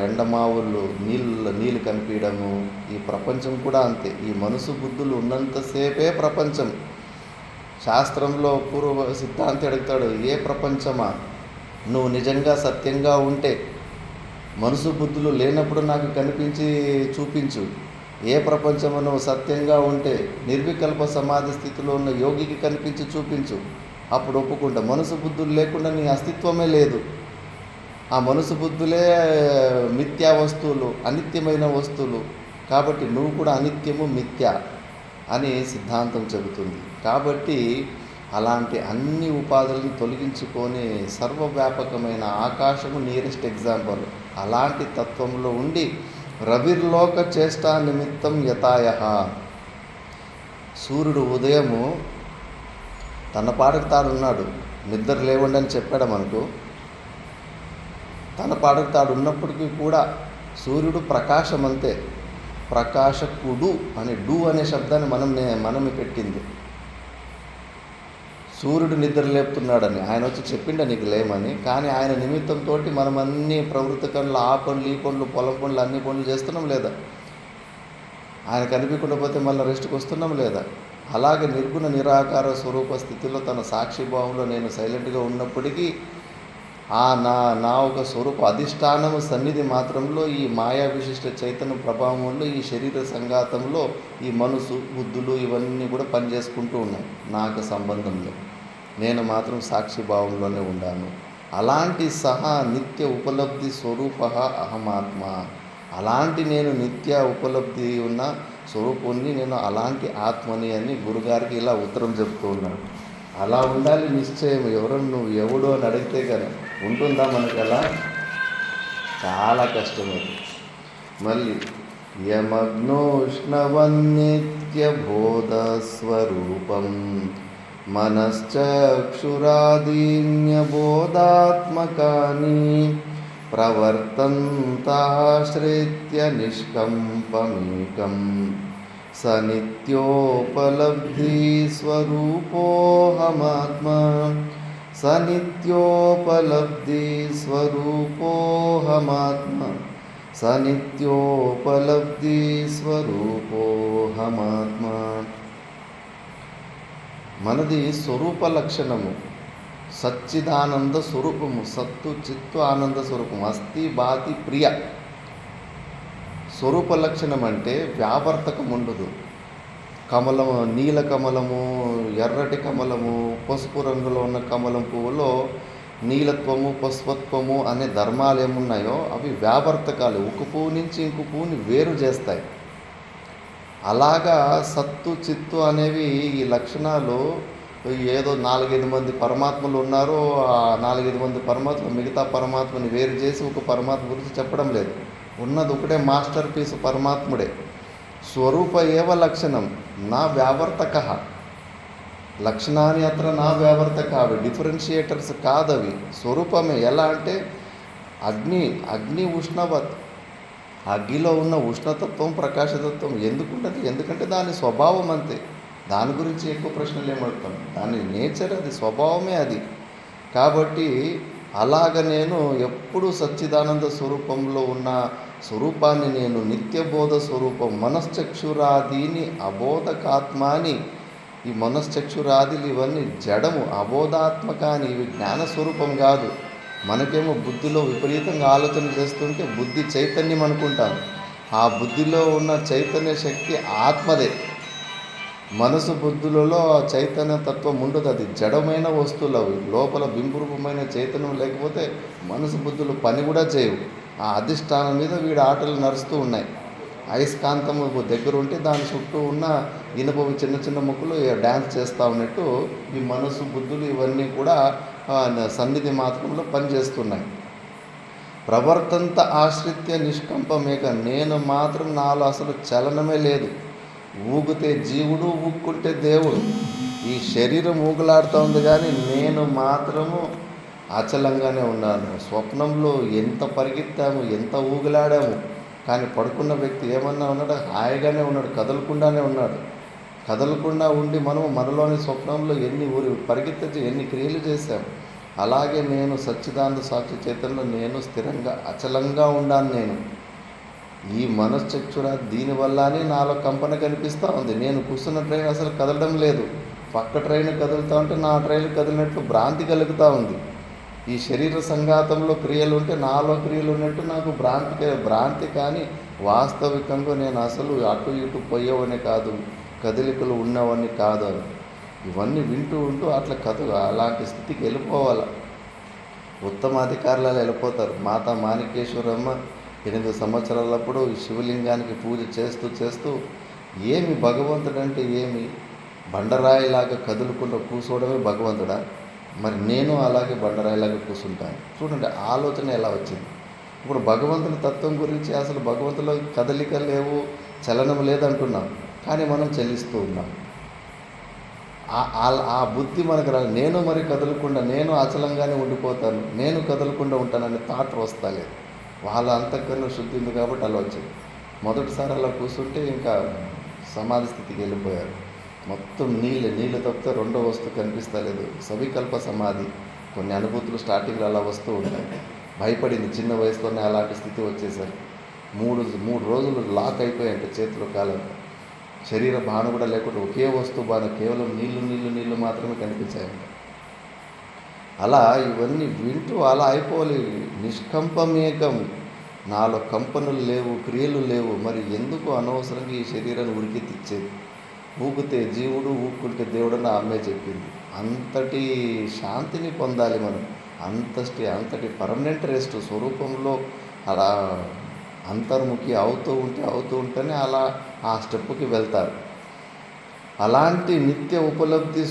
ఎండమావులు నీళ్ళు కనిపించడము, ఈ ప్రపంచం కూడా అంతే. ఈ మనసు బుద్ధులు ఉన్నంతసేపే ప్రపంచం. శాస్త్రంలో పూర్వ సిద్ధాంతి అడుగుతాడు, ఏ ప్రపంచమా? నువ్వు నిజంగా సత్యంగా ఉంటే మనసు బుద్ధులు లేనప్పుడు నాకు కనిపించి చూపించు. ఏ ప్రపంచము నువ్వు సత్యంగా ఉంటే నిర్వికల్ప సమాధి స్థితిలో ఉన్న యోగికి కనిపించి చూపించు, అప్పుడు ఒప్పుకుంటా. మనసు బుద్ధులు లేకుండా నీ అస్తిత్వమే లేదు. ఆ మనసు బుద్ధులే మిథ్యా వస్తువులు, అనిత్యమైన వస్తువులు. కాబట్టి నువ్వు కూడా అనిత్యము మిథ్య అని సిద్ధాంతం చెబుతుంది. కాబట్టి అలాంటి అన్ని ఉపాధులను తొలగించుకొని సర్వవ్యాపకమైన ఆకాశము నియరెస్ట్ ఎగ్జాంపుల్. అలాంటి తత్వంలో ఉండి రవిర్లోక చేష్టా నిమిత్తం యథాయః. సూర్యుడు ఉదయము తన పాటకు తాడున్నాడు, నిద్ర లేవండి అని చెప్పాడు మనకు. తన పాటకు తాడు ఉన్నప్పటికీ కూడా సూర్యుడు ప్రకాశం అంతే. ప్రకాశకుడు అని డు అనే శబ్దాన్ని మనమే పెట్టింది. సూర్యుడు నిద్ర లేపుతున్నాడని ఆయన వచ్చి చెప్పిండ నీకు లేమని. కానీ ఆయన నిమిత్తంతో మనం అన్ని ప్రవృత్తి పనులు, ఆ పనులు, ఈ పనులు, పొలం పనులు, అన్ని పనులు చేస్తున్నాం లేదా? ఆయన కనిపించకుండా పోతే మళ్ళీ రెస్ట్కి వస్తున్నాం లేదా? అలాగే నిర్గుణ నిరాకార స్వరూప స్థితిలో తన సాక్షిభావంలో నేను సైలెంట్గా ఉన్నప్పటికీ ఆ నా ఒక స్వరూప అధిష్టానము సన్నిధి మాత్రంలో ఈ మాయా విశిష్ట చైతన్య ప్రభావంలో ఈ శరీర సంఘాతంలో ఈ మనసు బుద్ధులు ఇవన్నీ కూడా పనిచేసుకుంటూ ఉన్నాయి. నాకు సంబంధం లేదు, నేను మాత్రం సాక్షిభావంలోనే ఉన్నాను. అలాంటి సహా నిత్య ఉపలబ్ధి స్వరూప అహమాత్మ. అలాంటి నేను నిత్య ఉపలబ్ధి ఉన్న స్వరూపాన్ని నేను అలాంటి ఆత్మని అని గురుగారికి ఇలా ఉత్తరం చెప్తూ ఉన్నాను. అలా ఉండాలి నిశ్చయం. నువ్వు ఎవడు అని అడిగితే కానీ ఉంటుందా మనకు? అలా చాలా కష్టమవుతుంది. మళ్ళీ యమగ్నోష్ణవన్నిత్య బోధస్వరూపం మనశ్చక్షురాదీన్యబోధాత్మకాని ప్రవర్తంతాశ్రిత్య నిష్కంపమేకం స నిత్యోపలబ్ధి స్వరూపోహమాత్మా. స నిత్యోపలబ్ధి స్వరూపోహమాత్మా. స నిత్యోపలబ్ధి స్వరూపోహమాత్మా. మనది స్వరూప లక్షణము, సచ్చిదానంద స్వరూపము, సత్తు చిత్తు ఆనంద స్వరూపము, అస్థి బాతి ప్రియ. స్వరూప లక్షణం అంటే వ్యావర్తకం ఉండదు. కమలము, నీల కమలము, ఎర్రటి కమలము, పసుపు రంగులో ఉన్న కమలం పువ్వులో నీలత్వము పసుపత్వము అనే ధర్మాలు ఏమున్నాయో అవి వ్యావర్తకాలు, ఒక పువ్వు నుంచి ఇంకో పువ్వుని వేరు చేస్తాయి. అలాగా సత్తు చిత్తు అనేవి ఈ లక్షణాలు. ఏదో 4-5 మంది పరమాత్మలు ఉన్నారు, ఆ 4-5 మంది పరమాత్మలు మిగతా పరమాత్మని వేరు చేసి ఒక పరమాత్మ గురించి చెప్పడం లేదు. ఉన్నది ఒకటే మాస్టర్ పీస్ పరమాత్ముడే. స్వరూప ఏవ లక్షణం నా వ్యావర్తక. లక్షణాన్ని అత్ర నా వ్యావర్తక, అవి డిఫరెన్షియేటర్స్ కాదవి, స్వరూపమే. ఎలా అంటే అగ్ని ఉష్ణవత్, అగ్గిలో ఉన్న ఉష్ణతత్వం ప్రకాశతత్వం ఎందుకుంటుంది? ఎందుకంటే దాని స్వభావం అంతే. దాని గురించి ఎక్కువ ప్రశ్నలు ఏమడుగుతాం, దాని నేచర్ అది, స్వభావమే అది. కాబట్టి అలాగ నేను ఎప్పుడు సచ్చిదానంద స్వరూపంలో ఉన్న స్వరూపాన్ని నేను నిత్యబోధ స్వరూపం, మనశ్చక్షురాదీని అబోధకాత్మాని. ఈ మనశ్చక్షురాదులు ఇవన్నీ జడము, అబోధాత్మకాని, ఇవి జ్ఞానస్వరూపం కాదు. మనకేమో బుద్ధిలో విపరీతంగా ఆలోచన చేస్తుంటే బుద్ధి చైతన్యం అనుకుంటాం. ఆ బుద్ధిలో ఉన్న చైతన్య శక్తి ఆత్మదే. మనసు బుద్ధులలో ఆ చైతన్య తత్వం ఉండదు, అది జడమైన వస్తువులు. అవి లోపల బింబరూపమైన చైతన్యం లేకపోతే మనసు బుద్ధులు పని కూడా చేయవు. ఆ అధిష్టానం మీద వీడి ఆటలు నడుస్తూ ఉన్నాయి. అయస్కాంతం దగ్గర ఉంటే దాని చుట్టూ ఉన్న ఇనుపవి చిన్న చిన్న ముక్కలు డ్యాన్స్ చేస్తూ ఉన్నట్టు ఈ మనసు బుద్ధులు ఇవన్నీ కూడా సన్నిధి మాత్రంలో పనిచేస్తున్నాయి. ప్రవర్తంత ఆశ్రిత్య నిష్కంపమేక, నేను మాత్రం నాలో అసలు చలనమే లేదు. ఊగితే జీవుడు, ఊక్కుంటే దేవుడు. ఈ శరీరం ఊగులాడుతూ ఉంది కానీ నేను మాత్రము అచలంగానే ఉన్నాను. స్వప్నంలో ఎంత పరిగెత్తాము, ఎంత ఊగులాడాము, కానీ పడుకున్న వ్యక్తి ఏమన్నా ఉన్నాడు, హాయిగానే ఉన్నాడు, కదలకుండానే ఉన్నాడు. కదలకుండా ఉండి మనము మనలోని స్వప్నంలో ఎన్ని పరిగెత్తి ఎన్ని క్రియలు చేశాము. అలాగే నేను సచ్చిదానంద సాక్షి చైతన్యంలో నేను స్థిరంగా అచలంగా ఉన్నాను. నేను ఈ మనశ్చక్షురా దీనివల్లనే నాలో కంపన కనిపిస్తూ ఉంది. నేను కూర్చున్న ట్రైన్ అసలు కదలడం లేదు, పక్క ట్రైన్ కదులుతూ ఉంటే నా ట్రైన్ కదిలినట్లు భ్రాంతి కలుగుతూ ఉంది. ఈ శరీర సంఘాతంలో క్రియలు ఉంటే నాలో క్రియలు ఉన్నట్టు నాకు భ్రాంతి కానీ వాస్తవికంగా నేను అసలు అటు ఇటు పోయేవని కాదు, కదలికలు ఉన్నవని కాదు. ఇవన్నీ వింటూ ఉంటూ అట్లా అలాంటి స్థితికి వెళ్ళిపోవాలి. ఉత్తమాధికారులలో వెళ్ళిపోతారు. మాతా మాణికేశ్వరమ్మ 8 సంవత్సరాలప్పుడు ఈ శివలింగానికి పూజ చేస్తూ ఏమి భగవంతుడంటే ఏమి, బండరాయిలాగా కదులుకుండా కూర్చోవడమే భగవంతుడా? మరి నేను అలాగే బండరాయిలాగా కూర్చుంటాను. చూడండి ఆలోచన ఎలా వచ్చింది. ఇప్పుడు భగవంతుని తత్వం గురించి అసలు భగవంతులో కదలిక లేవు, చలనం లేదంటున్నాం, కానీ మనం చెల్లిస్తూ ఉన్నాం. ఆ బుద్ధి మనకు రాదు. నేను మరి కదలకుండా, నేను అచలంగానే ఉండిపోతాను, నేను కదలకుండా ఉంటానని థాట్ వస్తలేదు. వాళ్ళ అంతఃకరణ శుద్ధి ఉంది కాబట్టి అలా వచ్చింది. మొదటిసారి అలా కూర్చుంటే ఇంకా సమాధి స్థితికి వెళ్ళిపోయారు. మొత్తం నీళ్ళు తప్పితే రెండో వస్తువు కనిపిస్తలేదు. సవికల్ప సమాధి. కొన్ని అనుభూతులు స్టార్టింగ్లో అలా వస్తూ ఉంటాయి. భయపడింది, చిన్న వయసులోనే అలాంటి స్థితి వచ్చేసరికి. మూడు రోజులు లాక్ అయిపోయాయంటే చేతులు కాలం, శరీర భావన కూడా లేకుండా ఒకే వస్తువు భావన, కేవలం నీళ్లు మాత్రమే కనిపించాయంట. అలా ఇవన్నీ వింటూ అలా అయిపోలేదు. నిష్కంపమేకం, నాలో కంపనులు లేవు, క్రియలు లేవు. మరి ఎందుకు అనవసరంగా ఈ శరీరాన్ని ఉరికెత్తిచ్చేది? ఊగితే జీవుడు, ఊక్కుంటే దేవుడు అని ఆమె చెప్పింది. అంతటి శాంతిని పొందాలి మనం, అంతటి పర్మనెంట్ రెస్ట్ స్వరూపంలో అలా అంతర్ముఖి అవుతూ ఉంటేనే అలా ఆ స్టెప్పుకి వెళ్తారు. అలాంటి నిత్య ఉపలబ్ధి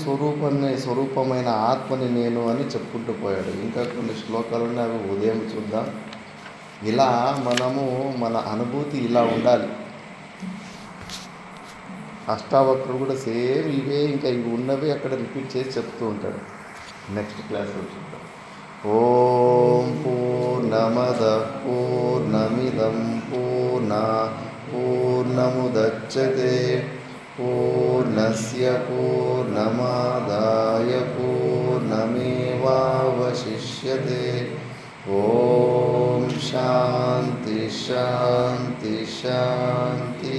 స్వరూపమైన ఆత్మని నేను అని చెప్పుకుంటూ పోయాడు. ఇంకా కొన్ని శ్లోకాలు ఉన్నాయి, అవి ఉదయం చూద్దాం. ఇలా మనము మన అనుభూతి ఇలా ఉండాలి. అష్టావక్రుడు కూడా సేమ్ ఇవే, ఇంకా ఇవి ఉన్నవి అక్కడ రిపీట్ చేసి చెప్తూ ఉంటాడు. నెక్స్ట్ క్లాస్లో చూద్దాం. ఓం పూర్ణమద పూర్ణమిదం పూర్ణముదచ్యతే పూర్ణస్య పూర్ణమాదాయ పూర్ణమేవావశిష్యతే. ఓం శాంతి శాంతి శాంతి.